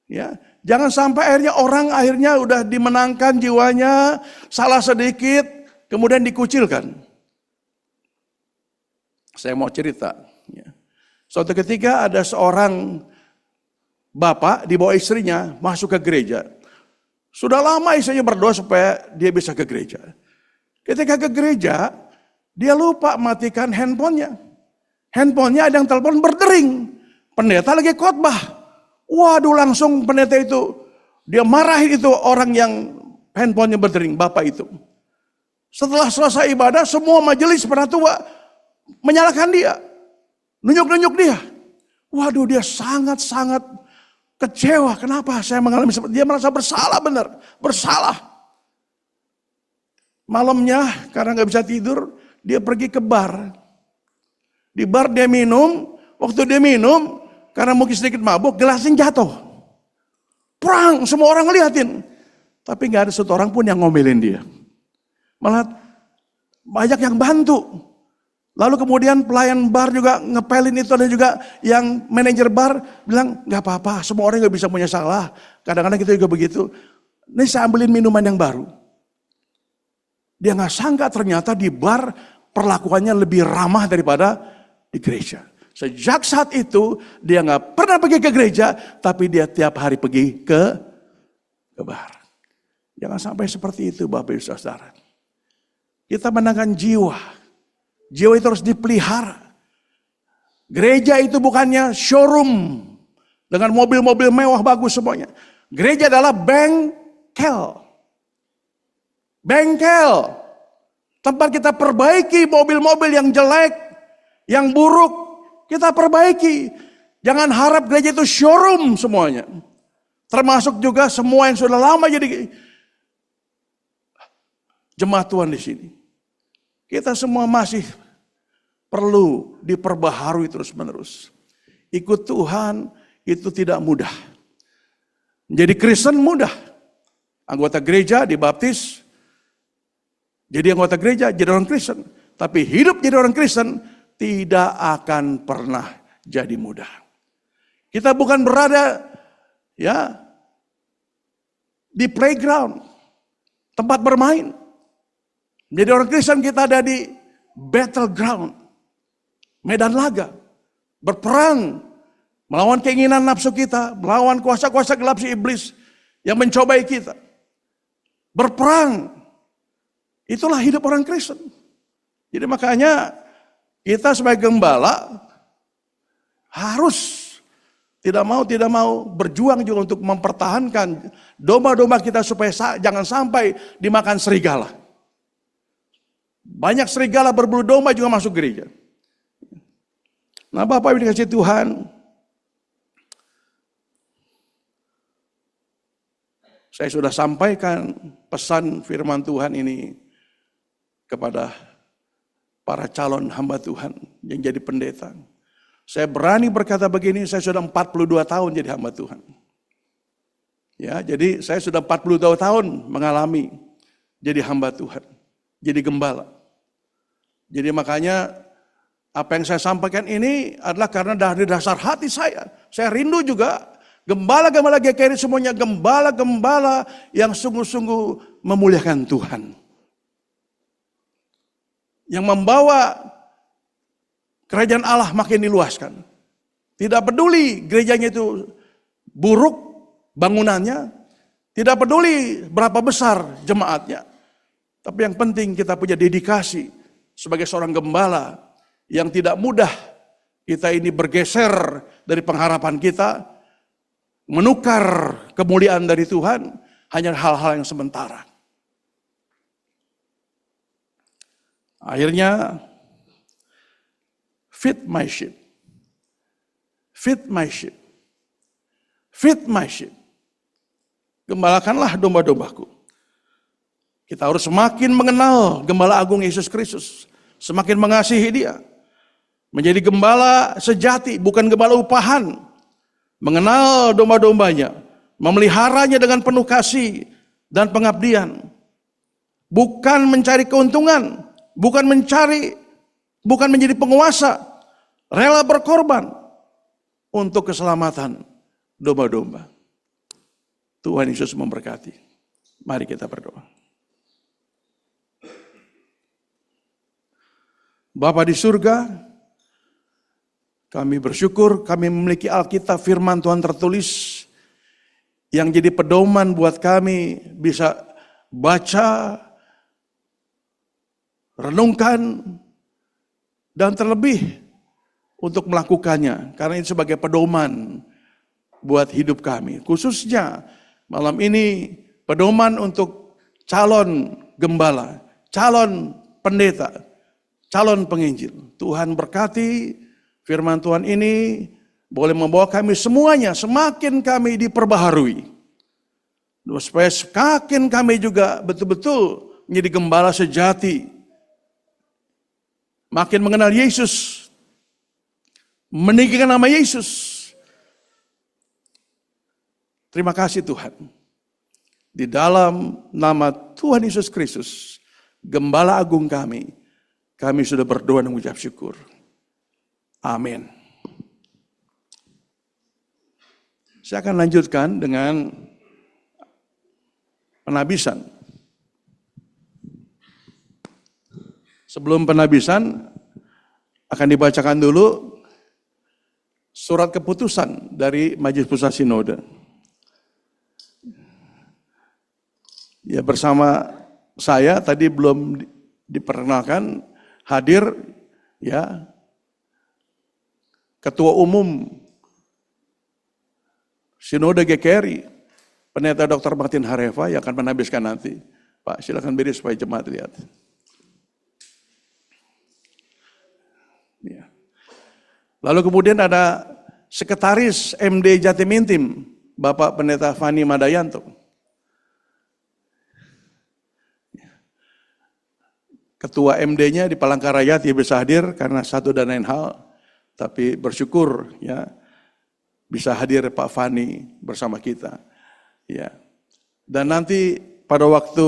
Ya, jangan sampai orang akhirnya udah dimenangkan jiwanya, salah sedikit, kemudian dikucilkan. Saya mau cerita. Ya. Suatu ketika ada seorang bapak dibawa istrinya masuk ke gereja. Sudah lama istrinya berdoa supaya dia bisa ke gereja. Ketika ke gereja, dia lupa matikan handphonenya. Handphonenya ada yang telepon berdering. Pendeta lagi khotbah. Waduh, langsung pendeta itu, dia marahin itu orang yang handphonenya berdering, bapak itu. Setelah selesai ibadah, semua majelis penatua menyalahkan dia. Nunjuk-nunjuk dia. Waduh, dia sangat-sangat kecewa. Kenapa saya mengalami seperti dia, merasa bersalah benar. Bersalah. Malamnya karena gak bisa tidur, dia pergi ke bar. Di bar dia minum. Waktu dia minum, karena mungkin sedikit mabuk, gelasnya jatuh. Perang, semua orang ngeliatin. Tapi gak ada satu orang pun yang ngomelin dia. Malah banyak yang bantu. Lalu kemudian pelayan bar juga ngepelin itu, dan juga yang manajer bar bilang, gak apa-apa, semua orang gak bisa punya salah. Kadang-kadang kita juga begitu. Ini saya ambilin minuman yang baru. Dia gak sangka ternyata di bar perlakuannya lebih ramah daripada di gereja. Sejak saat itu dia gak pernah pergi ke gereja, tapi dia tiap hari pergi ke bar. Jangan sampai seperti itu Bapak Ibu Saudara. Kita menangkan jiwa. Jiwa itu harus dipelihara. Gereja itu bukannya showroom dengan mobil-mobil mewah bagus semuanya. Gereja adalah bengkel. Bengkel. Tempat kita perbaiki mobil-mobil yang jelek, yang buruk, kita perbaiki. Jangan harap gereja itu showroom semuanya. Termasuk juga semua yang sudah lama jadi jemaat Tuhan di sini. Kita semua masih perlu diperbaharui terus-menerus. Ikut Tuhan itu tidak mudah. Menjadi Kristen mudah. Anggota gereja dibaptis, jadi anggota gereja, jadi orang Kristen. Tapi hidup jadi orang Kristen tidak akan pernah jadi mudah. Kita bukan berada ya di playground, tempat bermain. Jadi orang Kristen kita ada di battleground, medan laga, berperang, melawan keinginan nafsu kita, melawan kuasa-kuasa gelap si iblis yang mencobai kita. Berperang, itulah hidup orang Kristen. Jadi makanya kita sebagai gembala harus tidak mau berjuang juga untuk mempertahankan domba-domba kita supaya jangan sampai dimakan serigala. Banyak serigala berbulu domba juga masuk gereja. Nah, Bapak Ibu dikasih Tuhan, saya sudah sampaikan pesan firman Tuhan ini kepada para calon hamba Tuhan yang jadi pendeta. Saya berani berkata begini, saya sudah 42 tahun jadi hamba Tuhan. Ya, jadi saya sudah 42 tahun mengalami jadi hamba Tuhan, jadi gembala. Jadi makanya apa yang saya sampaikan ini adalah karena dari dasar hati saya. Saya rindu juga gembala-gembala GKRI semuanya gembala-gembala yang sungguh-sungguh memuliakan Tuhan. Yang membawa kerajaan Allah makin diluaskan. Tidak peduli gerejanya itu buruk bangunannya. Tidak peduli berapa besar jemaatnya. Tapi yang penting kita punya dedikasi sebagai seorang gembala yang tidak mudah kita ini bergeser dari pengharapan kita, menukar kemuliaan dari Tuhan hanya hal-hal yang sementara. Akhirnya feed my sheep. Feed my sheep. Feed my sheep. Gembalakanlah domba-dombaku. Kita harus semakin mengenal Gembala Agung Yesus Kristus. Semakin mengasihi Dia. Menjadi gembala sejati, bukan gembala upahan. Mengenal domba-dombanya. Memeliharanya dengan penuh kasih dan pengabdian. Bukan mencari keuntungan. Bukan menjadi penguasa. Rela berkorban untuk keselamatan domba-domba. Tuhan Yesus memberkati. Mari kita berdoa. Bapa di surga, kami bersyukur kami memiliki Alkitab firman Tuhan tertulis yang jadi pedoman buat kami bisa baca, renungkan, dan terlebih untuk melakukannya. Karena itu sebagai pedoman buat hidup kami. Khususnya malam ini pedoman untuk calon gembala, calon pendeta, calon penginjil. Tuhan berkati firman Tuhan ini boleh membawa kami semuanya semakin kami diperbaharui. Supaya semakin kami juga betul-betul menjadi gembala sejati. Makin mengenal Yesus. Meninggikan nama Yesus. Terima kasih Tuhan. Di dalam nama Tuhan Yesus Kristus, Gembala Agung kami sudah berdoa dan mengucap syukur. Amin. Saya akan lanjutkan dengan penabisan. Sebelum penabisan, akan dibacakan dulu surat keputusan dari Majelis Pusat Sinode. Ya, bersama saya tadi belum diperkenalkan hadir ya Ketua Umum Sinode GKRI, Pendeta Dr. Martin Hareva yang akan menhabiskan nanti. Pak, silakan beri supaya jemaat lihat. Ya. Lalu kemudian ada Sekretaris MD Jatim Intim, Bapak Pendeta Fani Madayanto. Ketua MD-nya di Palangkaraya tidak bisa hadir karena satu dan lain hal, tapi bersyukur ya bisa hadir Pak Fani bersama kita. Ya. Dan nanti pada waktu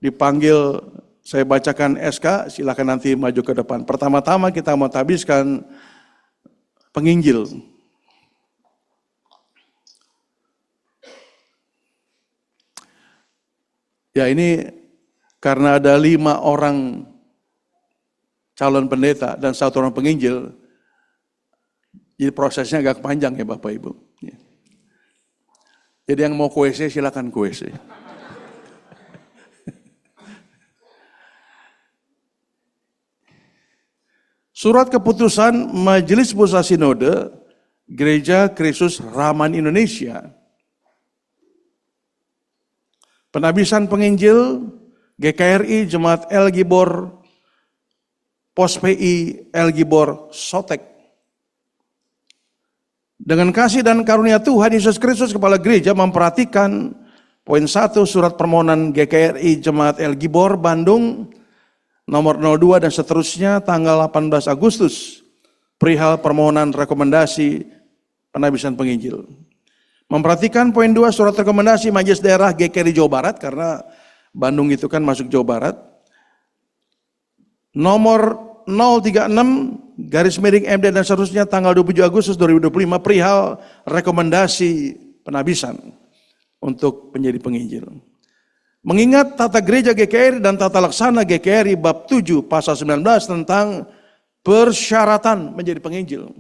dipanggil saya bacakan SK, silakan nanti maju ke depan. Pertama-tama kita mau habiskan penginjil. Ya ini karena ada 5 orang calon pendeta dan 1 orang penginjil, jadi prosesnya agak panjang ya Bapak Ibu. Ya. Jadi yang mau ke WC silakan ke WC. Surat keputusan Majelis Pusat Sinode Gereja Kristus Raman Indonesia. Penabisan penginjil GKRI Jemaat El Gibor Pos PI El Gibor Sotek. Dengan kasih dan karunia Tuhan Yesus Kristus Kepala Gereja memperhatikan poin 1 surat permohonan GKRI Jemaat El Gibor Bandung nomor 02 dan seterusnya tanggal 18 Agustus perihal permohonan rekomendasi penabisan penginjil. Memperhatikan poin 2 surat rekomendasi Majelis Daerah GKRI Jawa Barat karena Bandung itu kan masuk Jawa Barat. Nomor 036/MD dan seterusnya tanggal 27 Agustus 2025 perihal rekomendasi penabisan untuk menjadi penginjil. Mengingat tata gereja GKRI dan tata laksana GKRI bab 7 pasal 19 tentang persyaratan menjadi penginjil.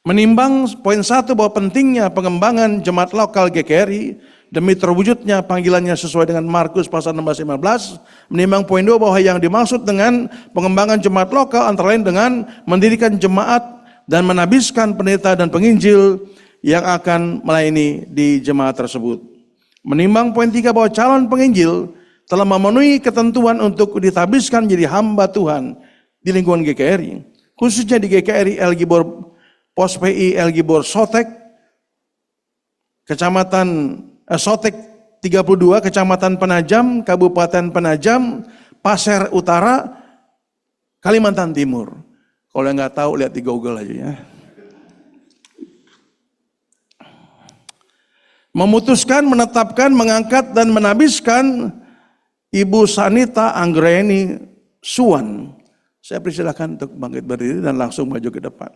Menimbang poin 1 bahwa pentingnya pengembangan jemaat lokal GKRI demi terwujudnya panggilannya sesuai dengan Markus pasal 16-15, menimbang poin 2 bahwa yang dimaksud dengan pengembangan jemaat lokal antara lain dengan mendirikan jemaat dan menabiskan pendeta dan penginjil yang akan melayani di jemaat tersebut. Menimbang poin 3 bahwa calon penginjil telah memenuhi ketentuan untuk ditabiskan menjadi hamba Tuhan di lingkungan GKRI, khususnya di GKRI El Gibor Pos PI El Gibor Sotek, Kecamatan Sotek 32, Kecamatan Penajam, Kabupaten Penajam, Pasir Utara, Kalimantan Timur. Kalau yang nggak tahu lihat di Google aja ya. Memutuskan, menetapkan, mengangkat dan menabiskan Ibu Sanita Anggreni Suwan. Saya persilakan untuk bangkit berdiri dan langsung maju ke depan.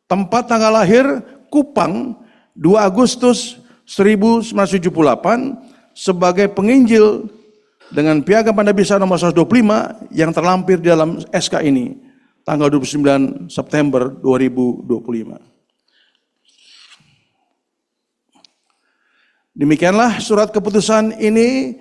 Tempat tanggal lahir Kupang 2 Agustus 1978 sebagai penginjil dengan piagam penabisan nomor 125 yang terlampir di dalam SK ini tanggal 29 September 2025. Demikianlah surat keputusan ini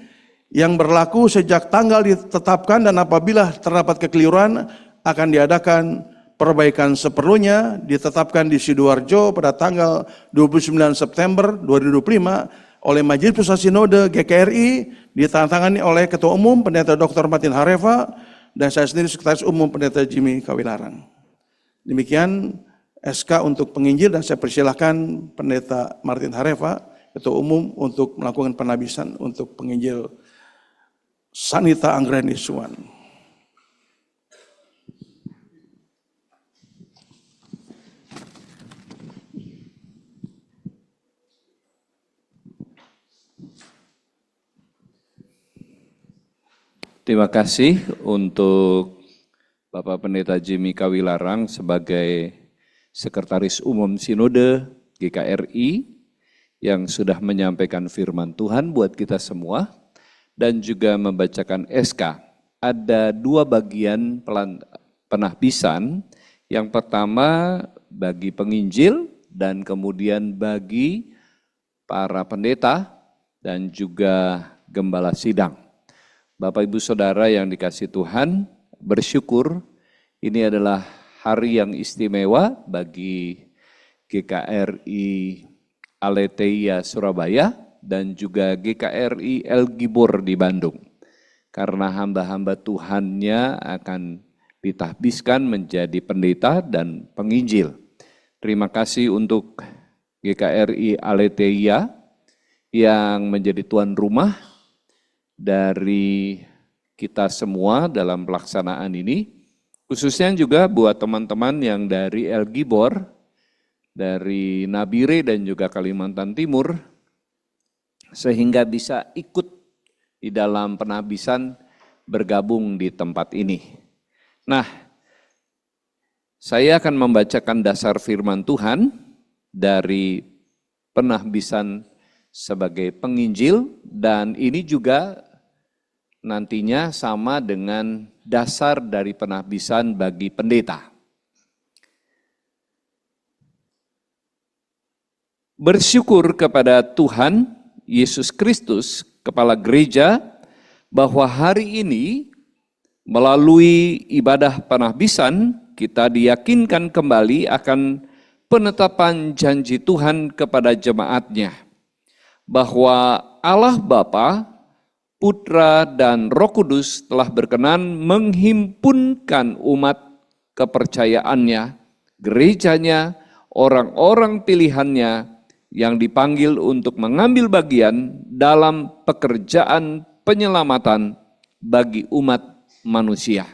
yang berlaku sejak tanggal ditetapkan dan apabila terdapat kekeliruan akan diadakan perbaikan seperlunya, ditetapkan di Sidoarjo pada tanggal 29 September 2025 oleh Majelis Pusat Sinode GKRI ditandatangani oleh Ketua Umum Pendeta Dr. Martin Hareva dan saya sendiri Sekretaris Umum Pendeta Jimmy Kawilarang. Demikian SK untuk penginjil dan saya persilahkan Pendeta Martin Hareva Ketua Umum untuk melakukan penabisan untuk penginjil Sanita Anggreni Suwan. Terima kasih untuk Bapak Pendeta Jimmy Kawilarang sebagai Sekretaris Umum Sinode GKRI yang sudah menyampaikan firman Tuhan buat kita semua dan juga membacakan SK. Ada 2 bagian penahbisan. Yang pertama bagi penginjil dan kemudian bagi para pendeta dan juga gembala sidang. Bapak Ibu Saudara yang dikasihi Tuhan, bersyukur ini adalah hari yang istimewa bagi GKRI Aletheia Surabaya dan juga GKRI El Gibor di Bandung. Karena hamba-hamba Tuhannya akan ditahbiskan menjadi pendeta dan penginjil. Terima kasih untuk GKRI Aletheia yang menjadi tuan rumah dari kita semua dalam pelaksanaan ini. Khususnya juga buat teman-teman yang dari El Gibor, dari Nabire dan juga Kalimantan Timur, sehingga bisa ikut di dalam penahbisan bergabung di tempat ini. Nah, saya akan membacakan dasar firman Tuhan dari penahbisan sebagai penginjil, dan ini juga nantinya sama dengan dasar dari penahbisan bagi pendeta. Bersyukur kepada Tuhan Yesus Kristus, Kepala Gereja, bahwa hari ini melalui ibadah penahbisan kita diyakinkan kembali akan penetapan janji Tuhan kepada jemaatnya, bahwa Allah Bapa, Putra dan Roh Kudus telah berkenan menghimpunkan umat kepercayaannya, gerejanya, orang-orang pilihannya yang dipanggil untuk mengambil bagian dalam pekerjaan penyelamatan bagi umat manusia.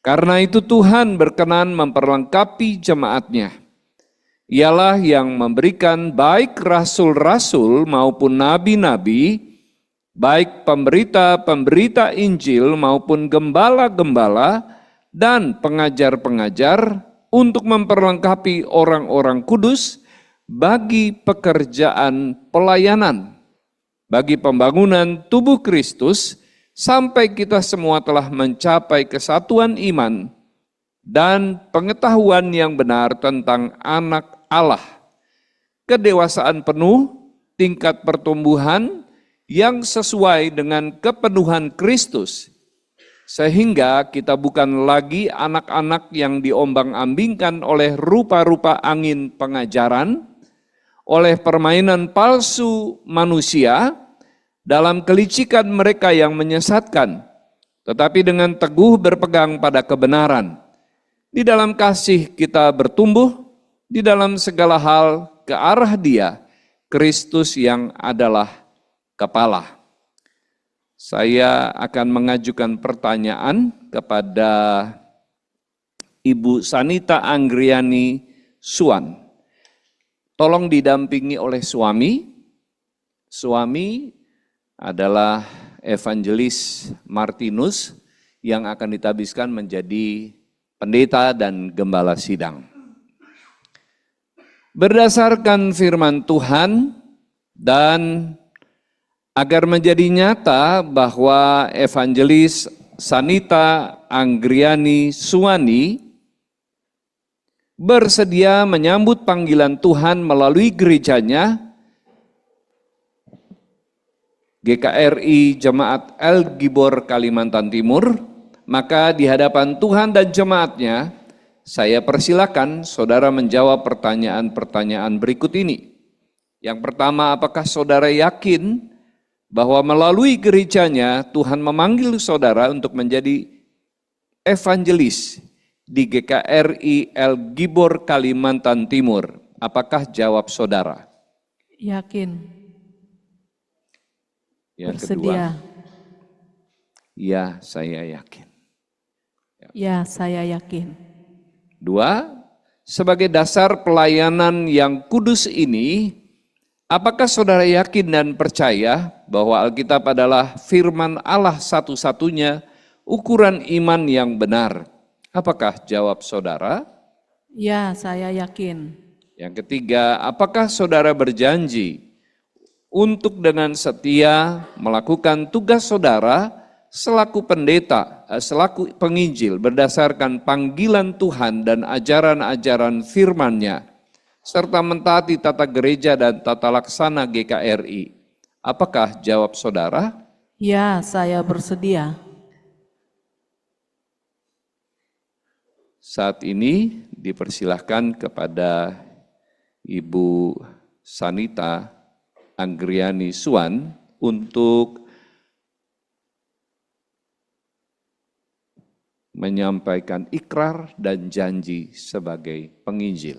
Karena itu Tuhan berkenan memperlengkapi jemaatnya. Ialah yang memberikan baik rasul-rasul maupun nabi-nabi, baik pemberita-pemberita Injil maupun gembala-gembala dan pengajar-pengajar untuk memperlengkapi orang-orang kudus bagi pekerjaan pelayanan, bagi pembangunan tubuh Kristus, sampai kita semua telah mencapai kesatuan iman dan pengetahuan yang benar tentang anak Allah, kedewasaan penuh, tingkat pertumbuhan yang sesuai dengan kepenuhan Kristus, sehingga kita bukan lagi anak-anak yang diombang-ambingkan oleh rupa-rupa angin pengajaran, oleh permainan palsu manusia dalam kelicikan mereka yang menyesatkan, tetapi dengan teguh berpegang pada kebenaran. Di dalam kasih kita bertumbuh, di dalam segala hal ke arah Dia, Kristus yang adalah kepala. Saya akan mengajukan pertanyaan kepada Ibu Sanita Anggriani Suan. Tolong didampingi oleh suami. Suami adalah Evangelis Martinus yang akan ditabiskan menjadi pendeta dan gembala sidang. Berdasarkan firman Tuhan dan agar menjadi nyata bahwa Evangelis Sanita Anggriani Suwani bersedia menyambut panggilan Tuhan melalui gerejanya, GKRI Jemaat El Gibor Kalimantan Timur, maka di hadapan Tuhan dan jemaatnya, saya persilakan saudara menjawab pertanyaan-pertanyaan berikut ini. Yang pertama, apakah saudara yakin bahwa melalui gerejanya Tuhan memanggil saudara untuk menjadi evangelis di GKRI El Gibor Kalimantan Timur? Apakah jawab saudara? Yakin. Yang Bersedia. kedua, ya saya yakin. Ya, saya yakin. Dua, sebagai dasar pelayanan yang kudus ini, apakah saudara yakin dan percaya bahwa Alkitab adalah firman Allah satu-satunya ukuran iman yang benar? Apakah jawab saudara? Ya, saya yakin. Yang ketiga, apakah saudara berjanji untuk dengan setia melakukan tugas saudara selaku pendeta, selaku penginjil berdasarkan panggilan Tuhan dan ajaran-ajaran firman-Nya, serta mentaati tata gereja dan tata laksana GKRI? Apakah jawab saudara? Ya, saya bersedia. Saat ini dipersilahkan kepada Ibu Sanita Anggriani Suwan untuk menyampaikan ikrar dan janji sebagai penginjil.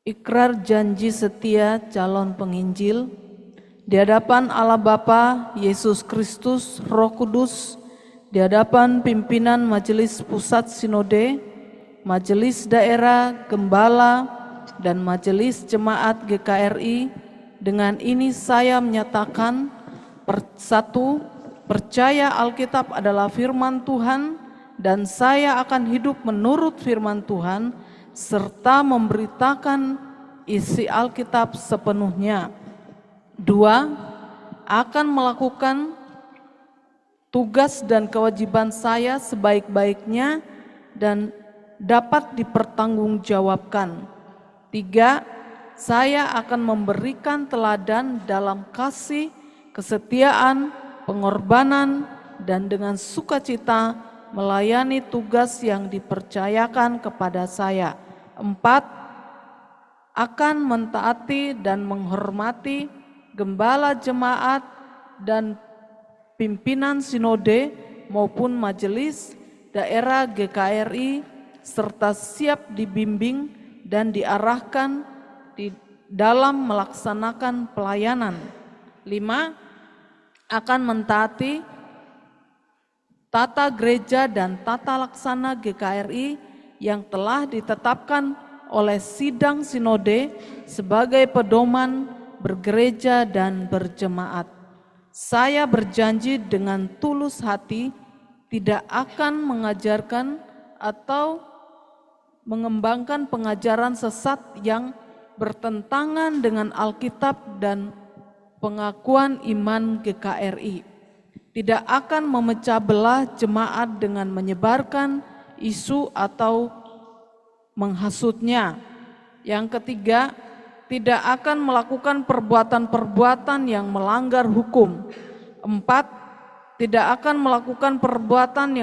Ikrar janji setia calon penginjil di hadapan Allah Bapa, Yesus Kristus, Roh Kudus, di hadapan pimpinan Majelis Pusat Sinode, Majelis Daerah, Gembala, dan Majelis Jemaat GKRI. Dengan ini saya menyatakan, satu, percaya Alkitab adalah firman Tuhan dan saya akan hidup menurut firman Tuhan serta memberitakan isi Alkitab sepenuhnya. Dua, akan melakukan tugas dan kewajiban saya sebaik-baiknya dan dapat dipertanggungjawabkan. Tiga, saya akan memberikan teladan dalam kasih, kesetiaan, pengorbanan, dan dengan sukacita melayani tugas yang dipercayakan kepada saya. Empat, akan mentaati dan menghormati gembala jemaat dan pimpinan sinode maupun majelis daerah GKRI serta siap dibimbing dan diarahkan di dalam melaksanakan pelayanan. 5. Akan mentaati tata gereja dan tata laksana GKRI yang telah ditetapkan oleh sidang sinode sebagai pedoman bergereja dan berjemaat. Saya berjanji dengan tulus hati tidak akan mengajarkan atau mengembangkan pengajaran sesat yang bertentangan dengan Alkitab dan pengakuan iman GKRI. Tidak akan memecah belah jemaat dengan menyebarkan isu atau menghasutnya. Yang ketiga, tidak akan melakukan perbuatan-perbuatan yang melanggar hukum. 4. Tidak akan melakukan perbuatan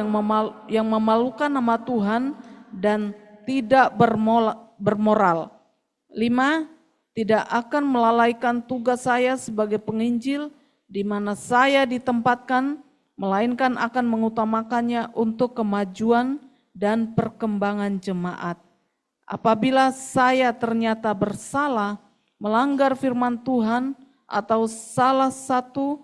yang memalukan nama Tuhan dan tidak bermoral. 5. Tidak akan melalaikan tugas saya sebagai penginjil di mana saya ditempatkan, melainkan akan mengutamakannya untuk kemajuan dan perkembangan jemaat. Apabila saya ternyata bersalah, melanggar firman Tuhan atau salah satu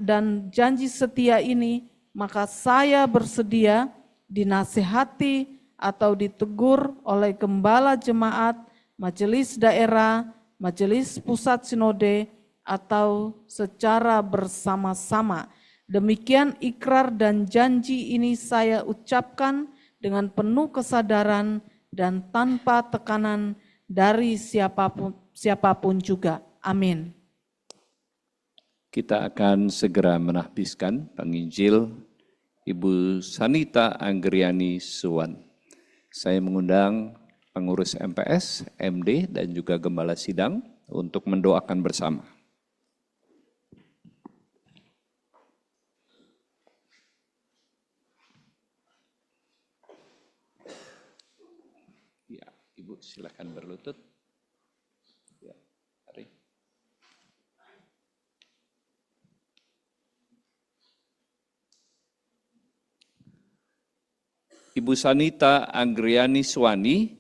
dan janji setia ini, maka saya bersedia dinasihati atau ditegur oleh gembala jemaat, majelis daerah, majelis pusat sinode, atau secara bersama-sama. Demikian ikrar dan janji ini saya ucapkan dengan penuh kesadaran dan tanpa tekanan dari siapapun juga. Amin. Kita akan segera menahbiskan penginjil Ibu Sanita Anggriani Suwan. Saya mengundang pengurus MPS, MD, dan juga Gembala Sidang untuk mendoakan bersama. Ya, Ibu silakan berlutut. Ya, mari. Ibu Sanita Anggriani Suwani,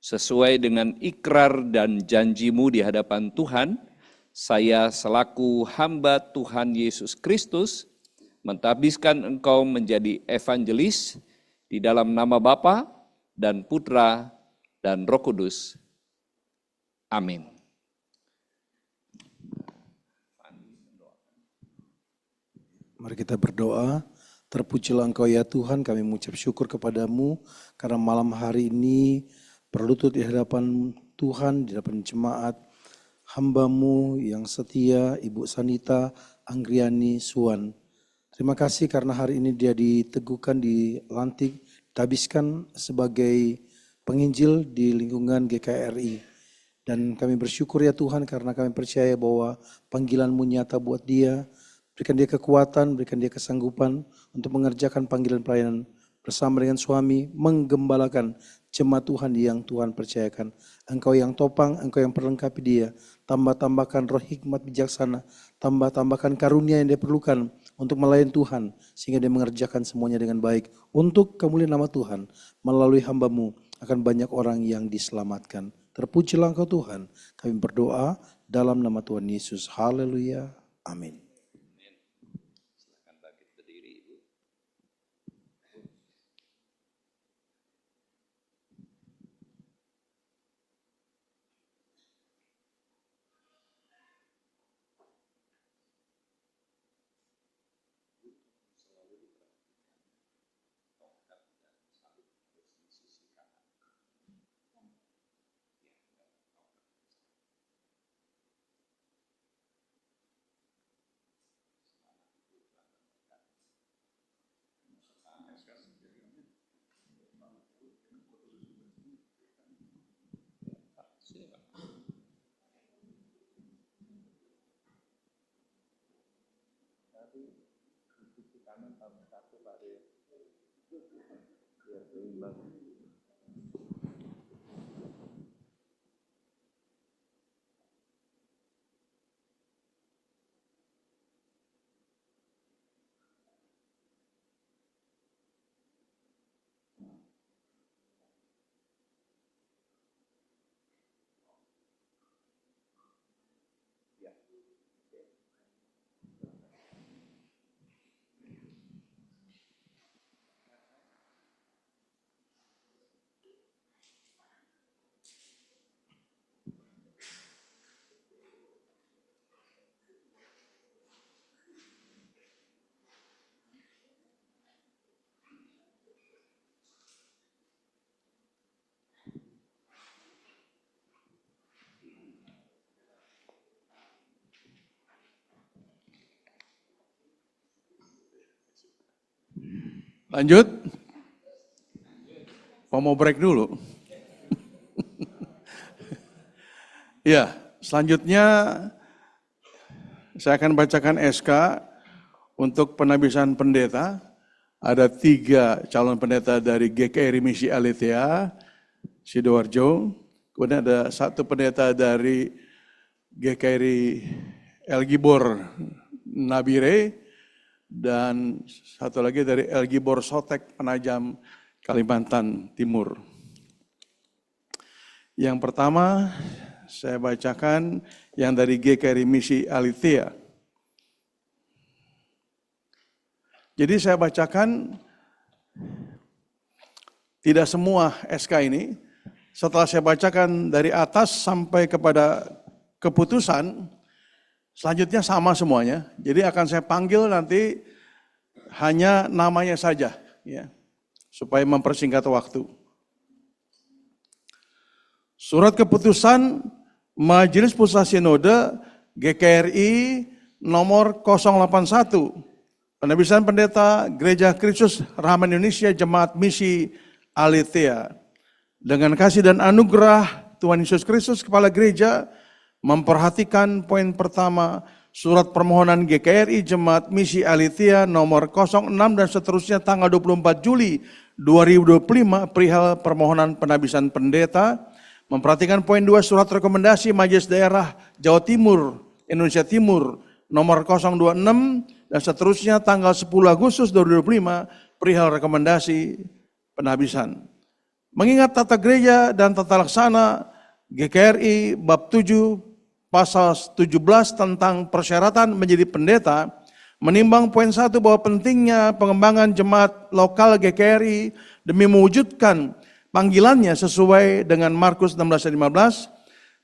sesuai dengan ikrar dan janjimu di hadapan Tuhan, saya selaku hamba Tuhan Yesus Kristus mentahbiskan engkau menjadi evangelis di dalam nama Bapa dan Putra dan Roh Kudus. Amin. Mari kita berdoa. Terpujilah Engkau ya Tuhan, kami mengucap syukur kepadamu karena malam hari ini berlutut di hadapan Tuhan, di hadapan jemaat hamba-Mu yang setia, Ibu Sanita Anggriani Suwan. Terima kasih karena hari ini dia diteguhkan, dilantik, ditabiskan sebagai penginjil di lingkungan GKRI. Dan kami bersyukur ya Tuhan karena kami percaya bahwa panggilan-Mu nyata buat dia. berikan dia kekuatan, berikan dia kesanggupan untuk mengerjakan panggilan pelayanan bersama dengan suami, menggembalakan jemaat Tuhan yang Tuhan percayakan. Engkau yang topang, Engkau yang perlengkapi dia. Tambah-tambahkan roh hikmat bijaksana, tambah-tambahkan karunia yang dia perlukan untuk melayani Tuhan, sehingga dia mengerjakan semuanya dengan baik. Untuk kemuliaan nama Tuhan, melalui hamba-Mu akan banyak orang yang diselamatkan. Terpujilah Engkau Tuhan, kami berdoa dalam nama Tuhan Yesus. Haleluya. Amin. Lanjut. Mau break dulu. Ya, selanjutnya saya akan bacakan SK untuk penabisan pendeta. Ada 3 calon pendeta dari GKRI Misi Aletheia, Sidoarjo. Kemudian ada 1 pendeta dari GKRI El Gibor Nabire. Dan 1 lagi dari El Gibor Sotek Penajam, Kalimantan Timur. Yang pertama saya bacakan yang dari GKRI Misi Aletheia. Jadi saya bacakan tidak semua SK ini. Setelah saya bacakan dari atas sampai kepada keputusan, selanjutnya sama semuanya, jadi akan saya panggil nanti hanya namanya saja, ya, supaya mempersingkat waktu. Surat keputusan Majelis Pusat Sinode GKRI nomor 081, penabisan pendeta Gereja Kristus Rahman Indonesia Jemaat Misi Aletheia. Dengan kasih dan anugerah Tuhan Yesus Kristus Kepala Gereja, memperhatikan poin pertama surat permohonan GKRI Jemaat Misi Aletheia nomor 06 dan seterusnya tanggal 24 Juli 2025 perihal permohonan penabisan pendeta. Memperhatikan poin 2 surat rekomendasi Majelis Daerah Jawa Timur, Indonesia Timur nomor 026 dan seterusnya tanggal 10 Agustus 2025 perihal rekomendasi penabisan. Mengingat tata gereja dan tata laksana GKRI bab 7 Pasal 17 tentang persyaratan menjadi pendeta, menimbang poin 1 bahwa pentingnya pengembangan jemaat lokal GKRI demi mewujudkan panggilannya sesuai dengan Markus 16:15,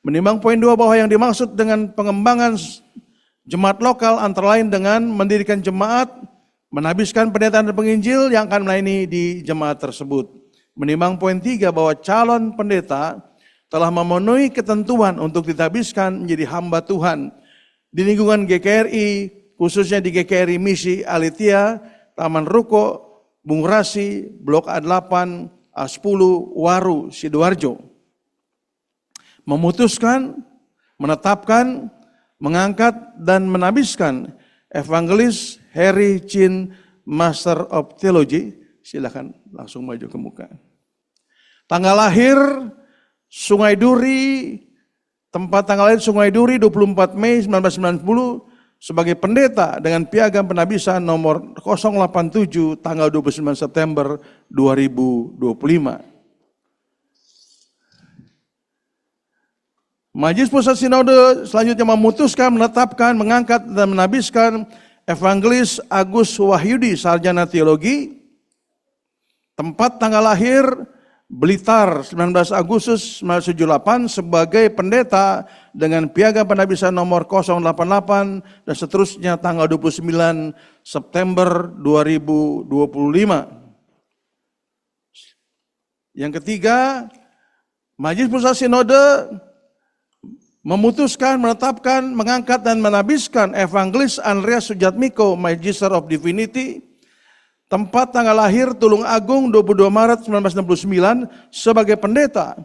menimbang poin 2 bahwa yang dimaksud dengan pengembangan jemaat lokal antara lain dengan mendirikan jemaat, menabiskan pendeta dan penginjil yang akan melayani di jemaat tersebut. Menimbang poin 3 bahwa calon pendeta telah memenuhi ketentuan untuk ditabiskan menjadi hamba Tuhan di lingkungan GKRI, khususnya di GKRI Misi Aletheia, Taman Ruko, Bung Rasi, Blok A8, A10, Waru, Sidoarjo. Memutuskan, menetapkan, mengangkat dan menabiskan Evangelis Harry Chin, Master of Theology. Silakan langsung maju ke muka. Tanggal lahir Sungai Duri, tempat tanggal lahir Sungai Duri 24 Mei 1990 sebagai pendeta dengan piagam penabisan nomor 087 tanggal 29 September 2025. Majelis Pusat Sinode selanjutnya memutuskan, menetapkan, mengangkat dan menabiskan Evangelis Agus Wahyudi, Sarjana Teologi, tempat tanggal lahir Blitar 19 Agustus 1978 sebagai pendeta dengan piagam penabisan nomor 088 dan seterusnya tanggal 29 September 2025. Yang ketiga, Majelis Pusat Sinode memutuskan, menetapkan, mengangkat dan menabiskan Evangelis Andreas Sujatmiko, Magister of Divinity, tempat tanggal lahir Tulung Agung 22 Maret 1969 sebagai pendeta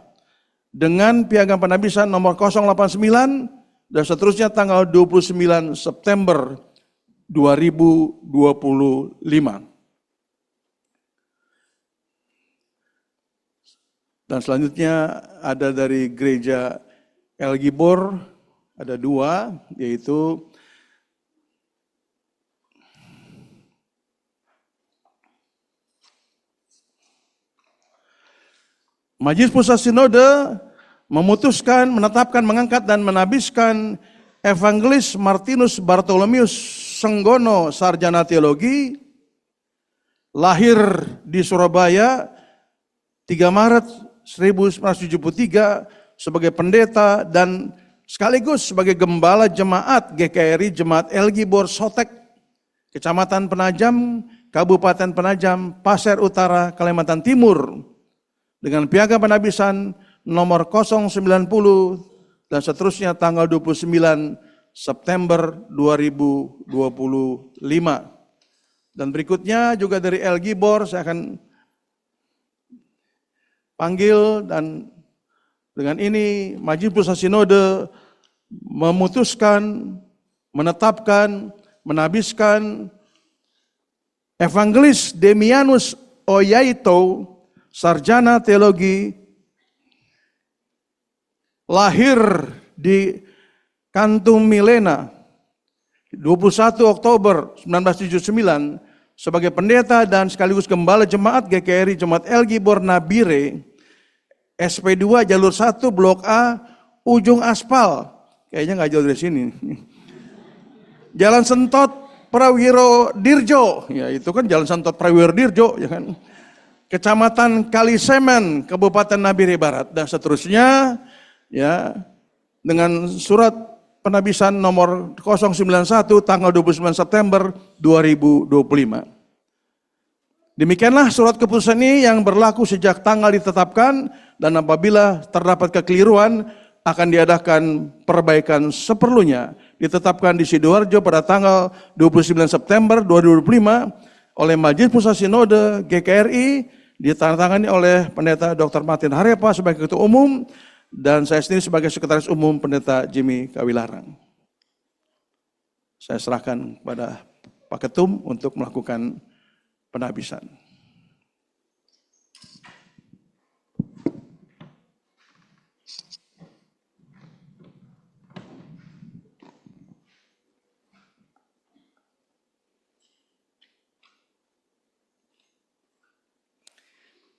dengan piagam penabisan nomor 089 dan seterusnya tanggal 29 September 2025. Dan selanjutnya ada dari gereja El Gibor, ada dua, yaitu Majelis Pusat Sinode memutuskan, menetapkan, mengangkat dan menabiskan Evangelis Martinus Bartolomeus Senggono, Sarjana Teologi, lahir di Surabaya 3 Maret 1973 sebagai pendeta dan sekaligus sebagai gembala jemaat GKRI Jemaat El Gibor Sotek, Kecamatan Penajam, Kabupaten Penajam, Pasir Utara, Kalimantan Timur, dengan piagam penabisan nomor 090 dan seterusnya tanggal 29 September 2025. Dan berikutnya juga dari El Gibor, saya akan panggil, dan dengan ini Majelis Pusat Sinode memutuskan, menetapkan, menabiskan Evangelis Demianus Oyaito, Sarjana Teologi, lahir di Kantung Milena 21 Oktober 1979 sebagai pendeta dan sekaligus gembala jemaat GKRI Jemaat El Gibor Nabire, SP2 jalur 1 Blok A, ujung aspal, kayaknya nggak jauh dari sini. Jalan Sentot Prawiro Dirjo, ya itu kan Jalan Sentot Prawiro Dirjo, ya kan. Kecamatan Kalisemen, Kabupaten Nabire Barat, dan seterusnya, ya, dengan surat penabisan nomor 091 tanggal 29 September 2025. Demikianlah surat keputusan ini yang berlaku sejak tanggal ditetapkan, dan apabila terdapat kekeliruan akan diadakan perbaikan seperlunya. Ditetapkan di Sidoarjo pada tanggal 29 September 2025 oleh Majelis Pusat Sinode GKRI, ditandatangani oleh Pendeta Dr. Martin Harepa sebagai Ketua Umum dan saya sendiri sebagai Sekretaris Umum Pendeta Jimmy Kawilarang. Saya serahkan kepada Pak Ketum untuk melakukan penabisan.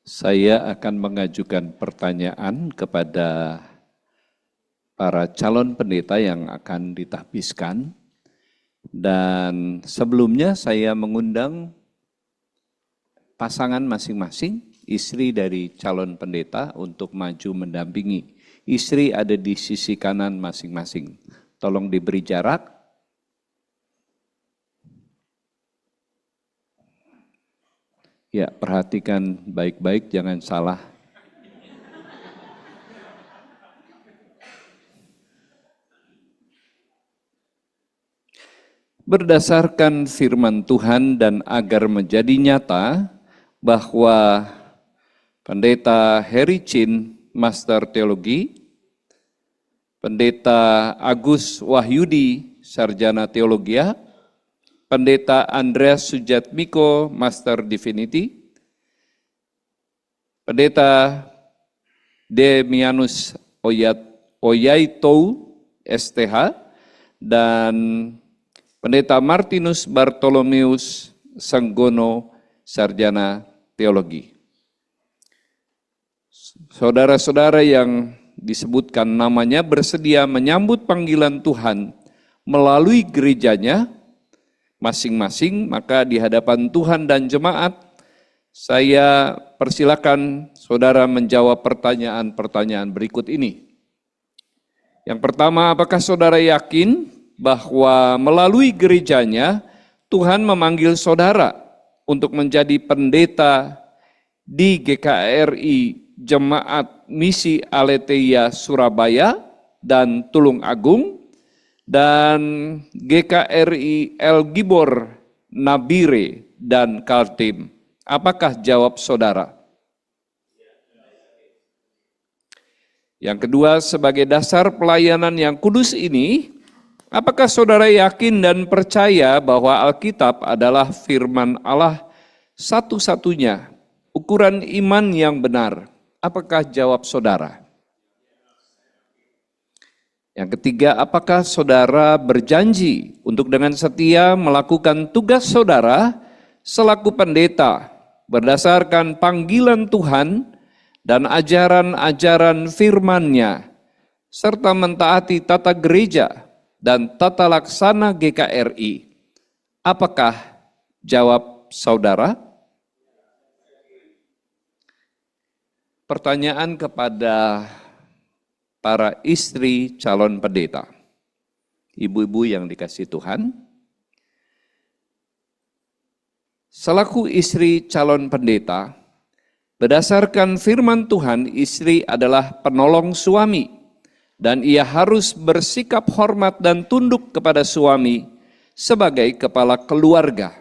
Saya akan mengajukan pertanyaan kepada para calon pendeta yang akan ditahbiskan. Dan sebelumnya saya mengundang pasangan masing-masing, istri dari calon pendeta untuk maju mendampingi. Istri ada di sisi kanan masing-masing. Tolong diberi jarak. Ya, perhatikan baik-baik, jangan salah. Berdasarkan firman Tuhan dan agar menjadi nyata bahwa Pendeta Harry Chin, Master Teologi, Pendeta Agus Wahyudi, Sarjana Teologia, Pendeta Andreas Sujatmiko, Master Divinity, Pendeta Demianus Oyaitou, STH, dan Pendeta Martinus Bartolomeus Sanggono, Sarjana Teologi. Saudara-saudara yang disebutkan namanya bersedia menyambut panggilan Tuhan melalui gerejanya masing-masing, maka di hadapan Tuhan dan jemaat, saya persilakan saudara menjawab pertanyaan-pertanyaan berikut ini. Yang pertama, apakah saudara yakin bahwa melalui gerejanya Tuhan memanggil saudara untuk menjadi pendeta di GKRI Jemaat Misi Aletheia Surabaya dan Tulung Agung, dan GKRI El Gibor Nabire dan Kaltim? Apakah jawab saudara? Yang kedua, sebagai dasar pelayanan yang kudus ini, apakah saudara yakin dan percaya bahwa Alkitab adalah firman Allah satu-satunya ukuran iman yang benar? Apakah jawab saudara? Yang ketiga, apakah saudara berjanji untuk dengan setia melakukan tugas saudara selaku pendeta berdasarkan panggilan Tuhan dan ajaran-ajaran firman-Nya, serta mentaati tata gereja dan tata laksana GKRI? Apakah jawab saudara? Pertanyaan kepada para istri calon pendeta, ibu-ibu yang dikasihi Tuhan. Selaku istri calon pendeta, berdasarkan firman Tuhan, istri adalah penolong suami dan ia harus bersikap hormat dan tunduk kepada suami sebagai kepala keluarga.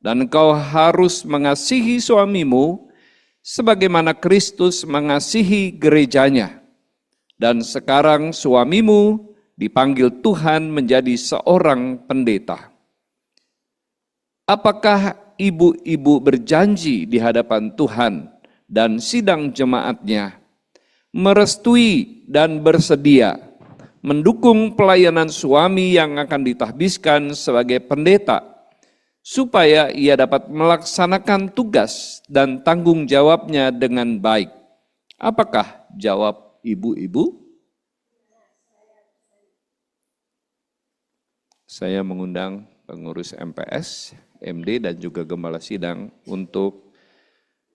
Dan engkau harus mengasihi suamimu sebagaimana Kristus mengasihi gerejanya. Dan sekarang suamimu dipanggil Tuhan menjadi seorang pendeta. Apakah ibu-ibu berjanji di hadapan Tuhan dan sidang jemaatnya merestui dan bersedia mendukung pelayanan suami yang akan ditahbiskan sebagai pendeta supaya ia dapat melaksanakan tugas dan tanggung jawabnya dengan baik? Apakah jawab ibu-ibu? Saya mengundang pengurus MPS, MD dan juga gembala sidang untuk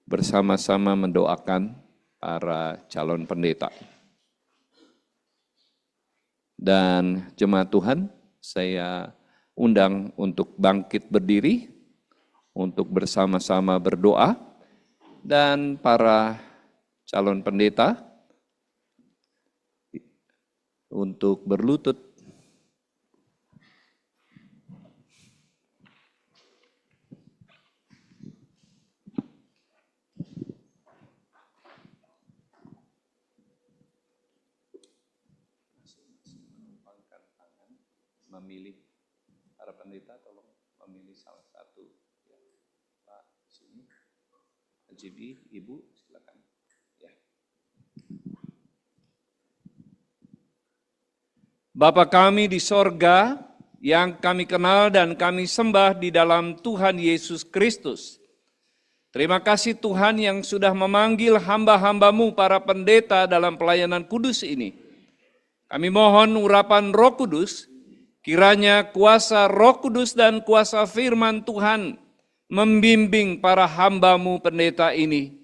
bersama-sama mendoakan para calon pendeta. Dan jemaat Tuhan, saya undang untuk bangkit berdiri, untuk bersama-sama berdoa, dan para calon pendeta untuk berlutut. Memilih para pendeta, tolong memilih salah satu. Ya, Pak, sini. JB, Ibu, silakan. Ya. Bapa kami di sorga, yang kami kenal dan kami sembah di dalam Tuhan Yesus Kristus. Terima kasih Tuhan yang sudah memanggil hamba-hamba-Mu para pendeta dalam pelayanan kudus ini. Kami mohon urapan Roh Kudus, kiranya kuasa Roh Kudus dan kuasa firman Tuhan membimbing para hamba-Mu pendeta ini,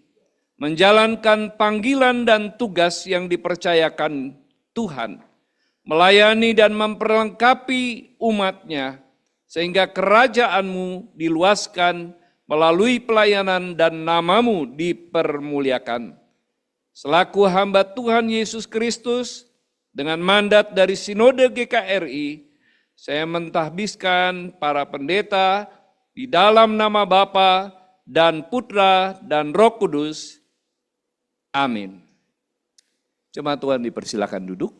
menjalankan panggilan dan tugas yang dipercayakan Tuhan, melayani dan memperlengkapi umat-Nya, sehingga kerajaan-Mu diluaskan melalui pelayanan dan nama-Mu dipermuliakan. Selaku hamba Tuhan Yesus Kristus, dengan mandat dari Sinode GKRI, saya mentahbiskan para pendeta di dalam nama Bapa dan Putra dan Roh Kudus. Amin. Jemaat Tuhan dipersilakan duduk.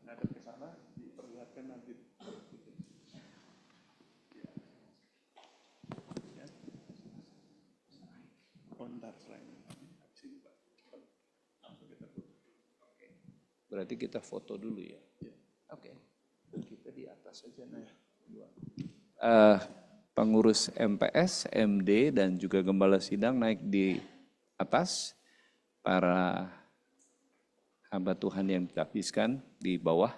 Ngadep ke sana, diperlihatkan nanti. Ya. Bentar, selain. Sini, Pak. Langsung kita foto. Berarti kita foto dulu ya. Oke. Kita di atas saja naik. Pengurus MPS, MD dan juga gembala sidang naik di atas. Para hamba Tuhan yang ditahbiskan di bawah.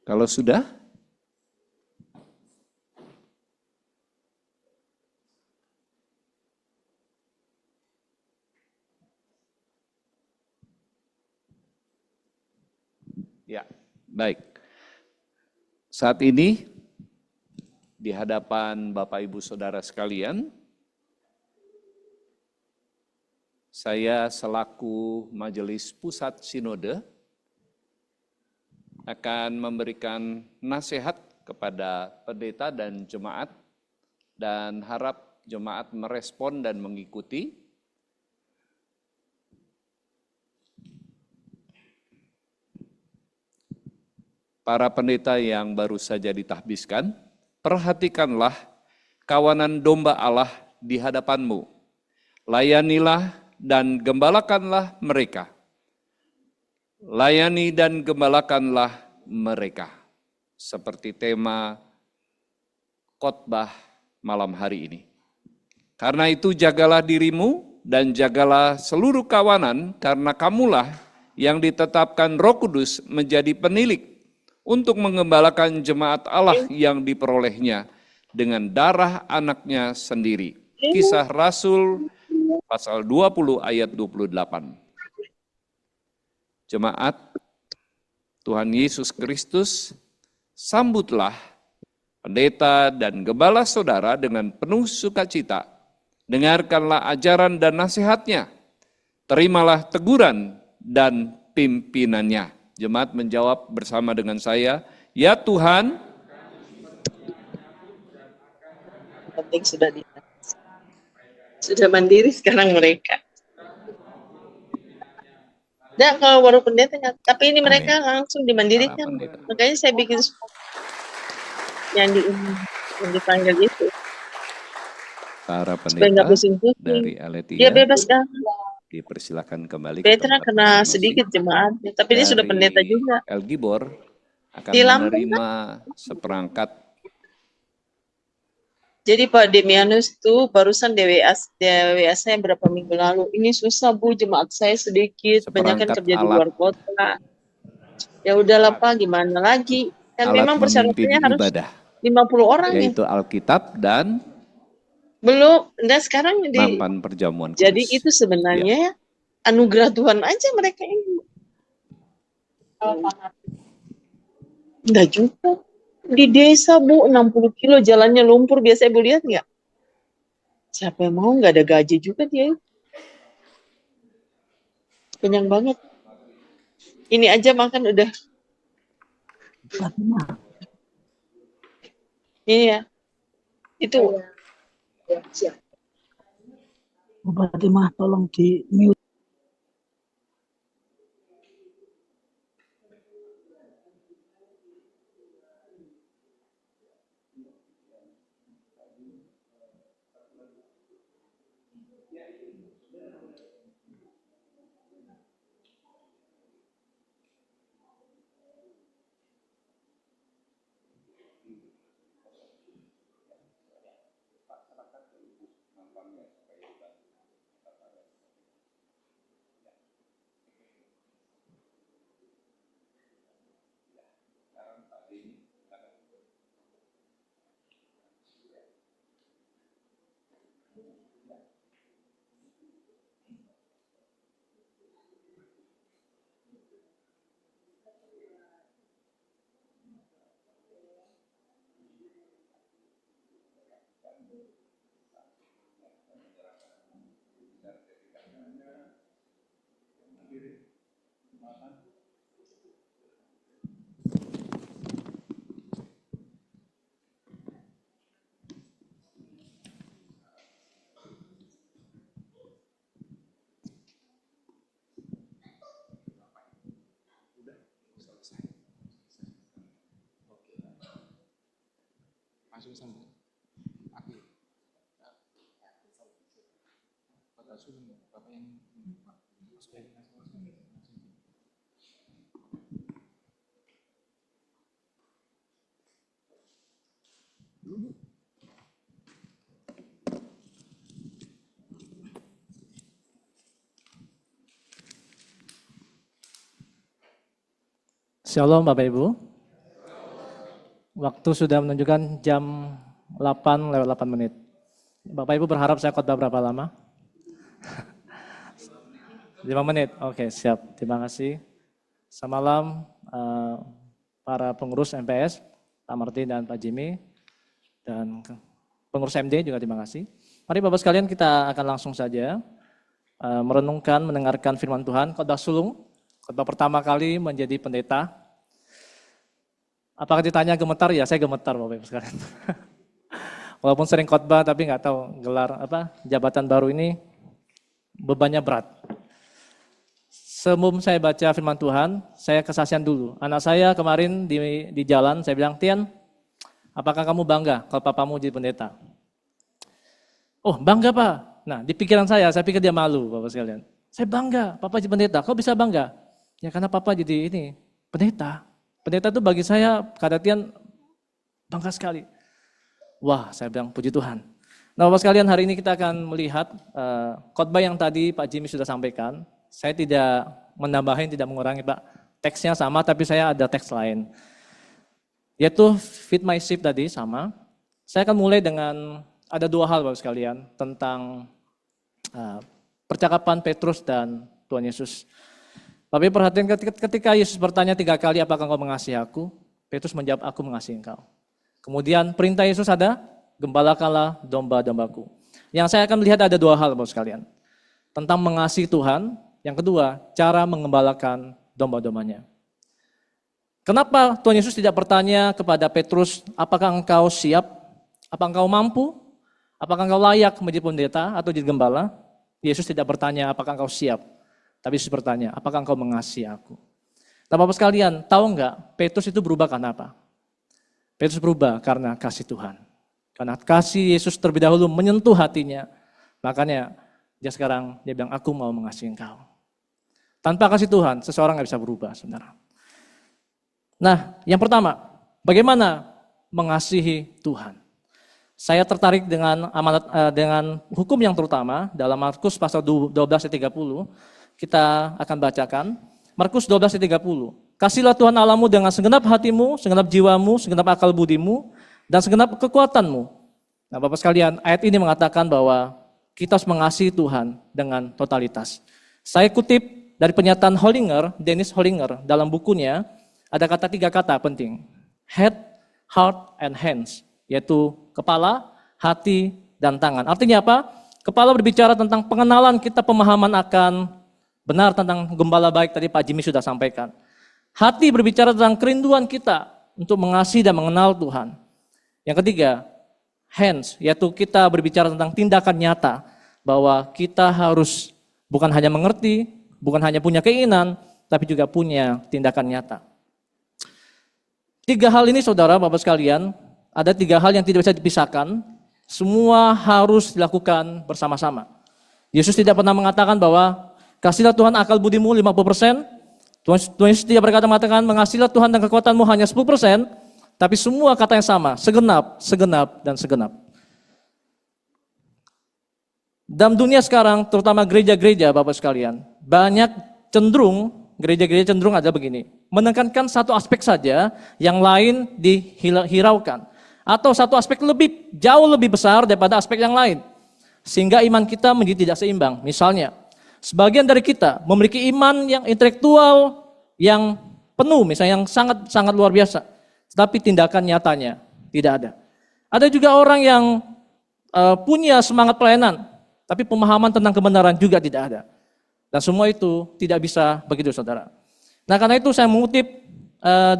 Kalau sudah, ya, baik. Saat ini di hadapan Bapak Ibu Saudara sekalian, saya selaku Majelis Pusat Sinode akan memberikan nasihat kepada pendeta dan jemaat dan harap jemaat merespon dan mengikuti. Para pendeta yang baru saja ditahbiskan, perhatikanlah kawanan domba Allah di hadapanmu. Layanilah dan gembalakanlah mereka. Layani dan gembalakanlah mereka. Seperti tema khotbah malam hari ini. Karena itu jagalah dirimu dan jagalah seluruh kawanan, karena kamulah yang ditetapkan Roh Kudus menjadi penilik untuk mengembalakan jemaat Allah yang diperolehnya dengan darah anaknya sendiri. Kisah Rasul pasal 20 ayat 28. Jemaat Tuhan Yesus Kristus, sambutlah pendeta dan gembala saudara dengan penuh sukacita. Dengarkanlah ajaran dan nasihatnya. Terimalah teguran dan pimpinannya. Jemaat menjawab bersama dengan saya, ya Tuhan. Penting sudah mandiri sekarang mereka. Nah, kalau baru pendeta, tapi ini mereka langsung dimandirikan. Makanya saya bikin yang dipanggil itu. Para pendeta dari Aletia, dia bebas kan? Dipersilakan kembali. Petra kena sedikit jemaat, tapi dia sudah pendeta juga. El Gibor akan menerima seperangkat. Jadi Pak Demianus tuh barusan DWA saya berapa minggu lalu. Ini susah Bu, jemaat saya sedikit, banyak kan kerja di luar kota. Ya udahlah Pak, gimana lagi? Kan alat memang memimpin persyaratannya harus ibadah, 50 orang nih. yaitu Alkitab dan Belum, dan sekarang nampan perjamuan kudus. jadi itu sebenarnya anugerah Tuhan aja mereka ini. Enggak juga. Di desa, Bu, 60 kilo jalannya lumpur. Biasa Ibu lihat nggak? Siapa yang mau, nggak ada gaji juga dia. Kenyang banget. Ini aja makan udah. Ini ya. Itu. Berarti mah tolong di mute. Shalom Bapak Ibu. Waktu sudah menunjukkan jam 8:08. Bapak Ibu berharap saya khotbah berapa lama? 5 menit. Oke, siap. Terima kasih. Selamat malam para pengurus MPS, Pak Martin dan Pak Jimmy, dan pengurus MD juga terima kasih. Mari Bapak sekalian kita akan langsung saja merenungkan, mendengarkan firman Tuhan. Khotbah sulung, khotbah pertama kali menjadi pendeta. Apakah ditanya gemetar? Ya saya gemetar Bapak Ibu sekalian. Walaupun sering khotbah tapi nggak tahu gelar jabatan baru ini bebannya berat. Sebelum saya baca firman Tuhan, saya kesaksian dulu. Anak saya kemarin di jalan, saya bilang, Tian, apakah kamu bangga kalau papamu jadi pendeta? Oh bangga Pak. Nah di pikiran saya pikir dia malu Bapak sekalian. Saya bangga, Papa jadi pendeta. Kok bisa bangga? Ya karena Papa jadi ini, pendeta. Pendeta itu bagi saya, kata Tian, bangga sekali. Wah saya bilang, puji Tuhan. Nah Bapak sekalian, hari ini kita akan melihat khotbah yang tadi Pak Jimmy sudah sampaikan. Saya tidak menambahin, tidak mengurangi Pak. Teksnya sama tapi saya ada teks lain. Yaitu feed my sheep tadi sama. Saya akan mulai dengan ada dua hal Bapak sekalian tentang percakapan Petrus dan Tuhan Yesus. Bapak perhatian ketika Yesus bertanya 3 kali apakah engkau mengasihi aku? Petrus menjawab aku mengasihi engkau. Kemudian perintah Yesus ada, gembalakanlah domba-dombaku. Yang saya akan melihat ada dua hal Bapak sekalian. Tentang mengasihi Tuhan. Yang kedua, cara mengembalakan domba-dombanya. Kenapa Tuhan Yesus tidak bertanya kepada Petrus, apakah engkau siap? Apakah engkau mampu? Apakah engkau layak menjadi pendeta atau jadi gembala? Yesus tidak bertanya, apakah engkau siap? Tapi Yesus bertanya, apakah engkau mengasihi aku? Nah Bapak sekalian, tahu enggak Petrus itu berubah karena apa? Petrus berubah karena kasih Tuhan. Karena kasih Yesus terlebih dahulu menyentuh hatinya. Makanya dia sekarang dia bilang, aku mau mengasihi engkau. Tanpa kasih Tuhan, seseorang nggak bisa berubah sebenarnya. Nah, yang pertama, bagaimana mengasihi Tuhan? Saya tertarik dengan dengan hukum yang terutama dalam Markus pasal 12 ayat 30. Kita akan bacakan Markus 12 ayat 30. kasihlah Tuhan Allahmu dengan segenap hatimu, segenap jiwamu, segenap akal budimu, dan segenap kekuatanmu. Nah Bapak sekalian, ayat ini mengatakan bahwa kita harus mengasihi Tuhan dengan totalitas. Saya kutip dari pernyataan Hollinger, Dennis Hollinger, dalam bukunya, ada tiga kata penting. Head, heart, and hands. Yaitu kepala, hati, dan tangan. Artinya apa? Kepala berbicara tentang pengenalan kita, pemahaman akan benar tentang gembala baik, tadi Pak Jimmy sudah sampaikan. Hati berbicara tentang kerinduan kita untuk mengasihi dan mengenal Tuhan. Yang ketiga, hands, yaitu kita berbicara tentang tindakan nyata. Bahwa kita harus bukan hanya mengerti, bukan hanya punya keinginan, tapi juga punya tindakan nyata. Tiga hal ini saudara, Bapak sekalian, ada tiga hal yang tidak bisa dipisahkan, semua harus dilakukan bersama-sama. Yesus tidak pernah mengatakan bahwa kasihlah Tuhan akal budimu 50%, Tuhan Yesus tidak mengatakan mengasihilah Tuhan dan kekuatanmu hanya 10%, tapi semua kata yang sama, segenap, segenap, dan segenap. Dalam dunia sekarang, terutama gereja-gereja Bapak sekalian, banyak gereja-gereja cenderung ada begini, menekankan satu aspek saja, yang lain dihiraukan. Atau satu aspek jauh lebih besar daripada aspek yang lain. Sehingga iman kita menjadi tidak seimbang. Misalnya, sebagian dari kita memiliki iman yang intelektual, yang penuh, misalnya yang sangat luar biasa. Tetapi tindakan nyatanya tidak ada. Ada juga orang yang punya semangat pelayanan, tapi pemahaman tentang kebenaran juga tidak ada. Dan semua itu tidak bisa begitu saudara. Nah karena itu saya mengutip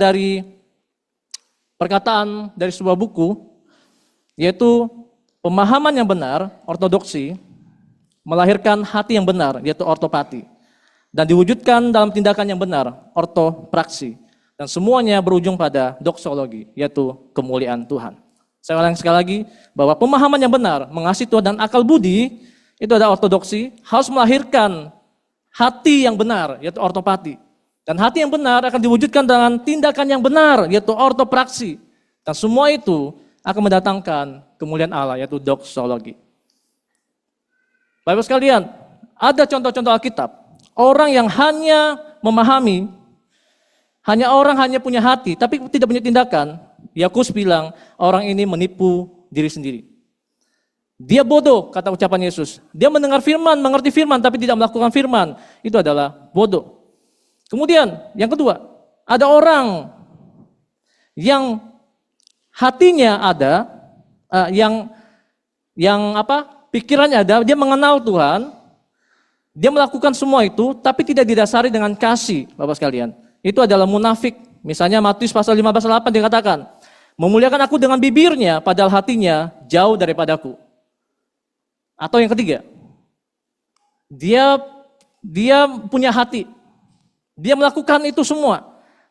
dari perkataan dari sebuah buku, yaitu pemahaman yang benar, ortodoksi, melahirkan hati yang benar, yaitu ortopati. Dan diwujudkan dalam tindakan yang benar, ortopraksi. Dan semuanya berujung pada doksologi, yaitu kemuliaan Tuhan. Saya ulangi sekali lagi, bahwa pemahaman yang benar, mengasihi Tuhan dan akal budi, itu ada ortodoksi, harus melahirkan hati yang benar, yaitu ortopati. Dan hati yang benar akan diwujudkan dengan tindakan yang benar, yaitu ortopraksi. Dan semua itu akan mendatangkan kemuliaan Allah, yaitu doksologi. Bapak sekalian, ada contoh-contoh Alkitab. Orang yang hanya memahami, hanya punya hati, tapi tidak punya tindakan. Yakobus bilang, orang ini menipu diri sendiri. Dia bodoh, kata ucapan Yesus. Dia mendengar firman, mengerti firman, tapi tidak melakukan firman. Itu adalah bodoh. Kemudian, yang kedua, ada orang yang hatinya ada, pikirannya ada, dia mengenal Tuhan, dia melakukan semua itu, tapi tidak didasari dengan kasih, Bapak sekalian. Itu adalah munafik. Misalnya Matius pasal 15:8 dikatakan, memuliakan aku dengan bibirnya, padahal hatinya jauh daripadaku. Atau yang ketiga, dia punya hati, dia melakukan itu semua,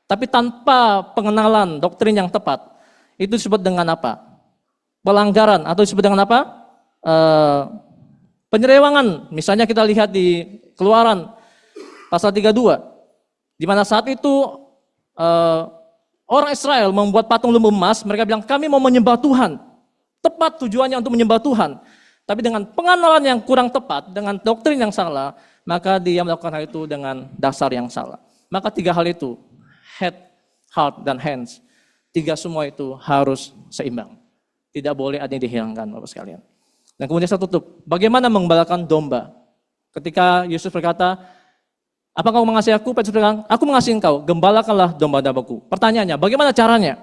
tapi tanpa pengenalan doktrin yang tepat. Itu disebut dengan apa? Pelanggaran, atau disebut dengan apa? Penyerewangan. Misalnya kita lihat di Keluaran pasal 32, di mana saat itu orang Israel membuat patung lembu emas, mereka bilang kami mau menyembah Tuhan. Tepat tujuannya untuk menyembah Tuhan. Tapi dengan pengenalan yang kurang tepat, dengan doktrin yang salah, maka dia melakukan hal itu dengan dasar yang salah. Maka tiga hal itu, head, heart, dan hands, tiga semua itu harus seimbang. Tidak boleh ada yang dihilangkan, Bapak sekalian. Dan kemudian saya tutup, bagaimana mengembalakan domba? Ketika Yesus berkata, apa kau mengasihi aku? Petrus bilang, aku mengasihi engkau, gembalakanlah domba-dombaku. Pertanyaannya, bagaimana caranya?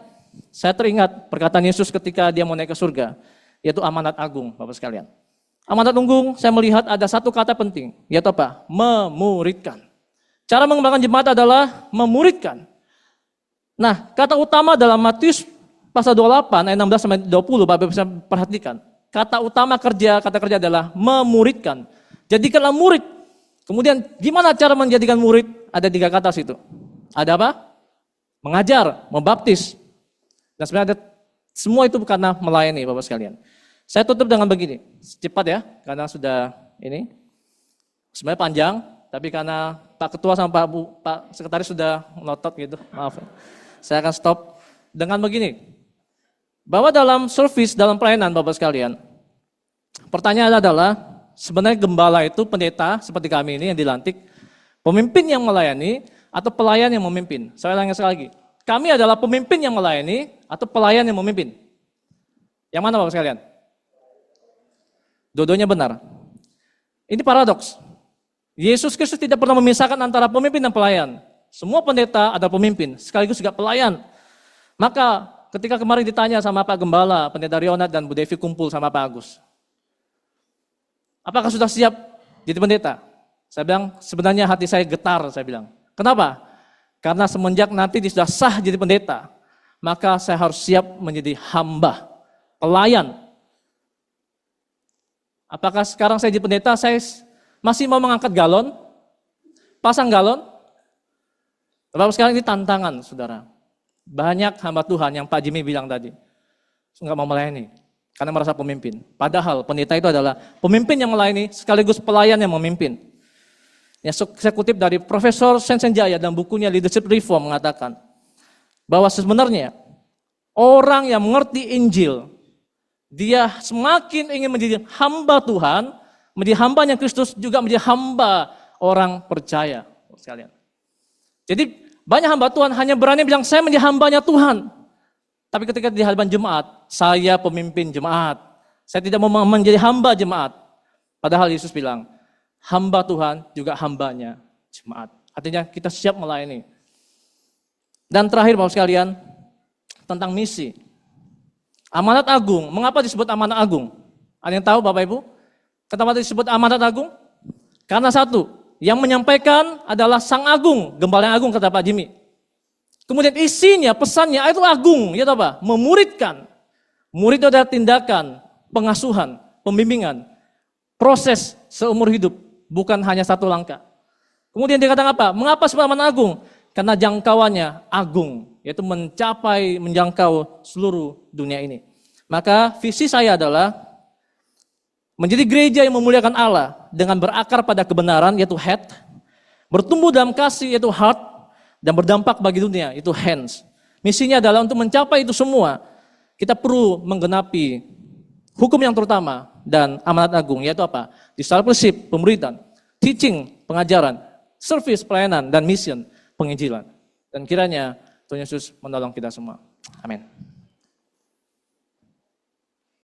Saya teringat perkataan Yesus ketika dia mau naik ke surga, yaitu amanat agung, Bapak sekalian. Amanat agung, saya melihat ada satu kata penting, yaitu apa? Memuridkan. Cara mengembangkan jemaat adalah memuridkan. Nah, kata utama dalam Matius pasal 28 ayat 16 sampai 20, Bapak bisa perhatikan. Kata utama kata kerja adalah memuridkan. Jadikanlah murid. Kemudian gimana cara menjadikan murid? Ada tiga kata situ. Ada apa? Mengajar, membaptis. Dan sebenarnya semua itu karena melayani, Bapak sekalian. Saya tutup dengan begini, cepat ya, karena sudah ini. Sebenarnya panjang, tapi karena Pak Ketua sama Pak Sekretaris sudah melotot gitu, maaf. Saya akan stop dengan begini. Bahwa dalam service, dalam pelayanan Bapak sekalian, pertanyaan adalah, sebenarnya gembala itu pendeta seperti kami ini yang dilantik, pemimpin yang melayani, atau pelayan yang memimpin? Saya ulangi sekali lagi. Kami adalah pemimpin yang melayani atau pelayan yang memimpin? Yang mana Bapak sekalian? Dua-duanya benar. Ini paradoks. Yesus Kristus tidak pernah memisahkan antara pemimpin dan pelayan. Semua pendeta adalah pemimpin, sekaligus juga pelayan. Maka ketika kemarin ditanya sama Pak Gembala, Pendeta Rionat dan Bu Devi kumpul sama Pak Agus. Apakah sudah siap jadi pendeta? Saya bilang, sebenarnya hati saya getar, saya bilang. Kenapa? Karena semenjak nanti sudah sah jadi pendeta, maka saya harus siap menjadi hamba, pelayan. Apakah sekarang saya jadi pendeta, saya masih mau mengangkat galon, pasang galon? Bapak sekarang ini tantangan, saudara. Banyak hamba Tuhan yang Pak Jimmy bilang tadi, nggak mau melayani, karena merasa pemimpin. Padahal pendeta itu adalah pemimpin yang melayani, sekaligus pelayan yang memimpin. Ya, saya kutip dari Profesor Sensenjaya dalam bukunya Leadership Reform mengatakan, bahwa sebenarnya orang yang mengerti Injil, dia semakin ingin menjadi hamba Tuhan, menjadi hambanya Kristus, juga menjadi hamba orang percaya. Sekalian. Jadi banyak hamba Tuhan hanya berani bilang, saya menjadi hambanya Tuhan. Tapi ketika di hadapan jemaat, saya pemimpin jemaat. Saya tidak mau menjadi hamba jemaat. Padahal Yesus bilang, hamba Tuhan juga hambanya jemaat. Artinya kita siap melayani. Dan terakhir Bapak sekalian, tentang misi. Amanat agung, mengapa disebut amanat agung? Ada yang tahu Bapak Ibu? Kenapa disebut amanat agung? Karena satu, yang menyampaikan adalah Sang Agung, Gembala yang Agung kata Pak Jimmy. Kemudian isinya, pesannya itu agung, ya apa? Memuridkan. Murid itu adalah tindakan, pengasuhan, pembimbingan, proses seumur hidup, bukan hanya satu langkah. Kemudian dia katakan apa? Mengapa disebut amanat agung? Karena jangkauannya agung, yaitu menjangkau seluruh dunia ini. Maka visi saya adalah menjadi gereja yang memuliakan Allah dengan berakar pada kebenaran, yaitu head, bertumbuh dalam kasih, yaitu heart, dan berdampak bagi dunia, itu hands. Misinya adalah untuk mencapai itu semua, kita perlu menggenapi hukum yang terutama dan amanat agung, yaitu apa? Discipleship, pemuridan, teaching, pengajaran, service, pelayanan, dan mission, penginjilan. Dan kiranya Tuhan Yesus menolong kita semua. Amin.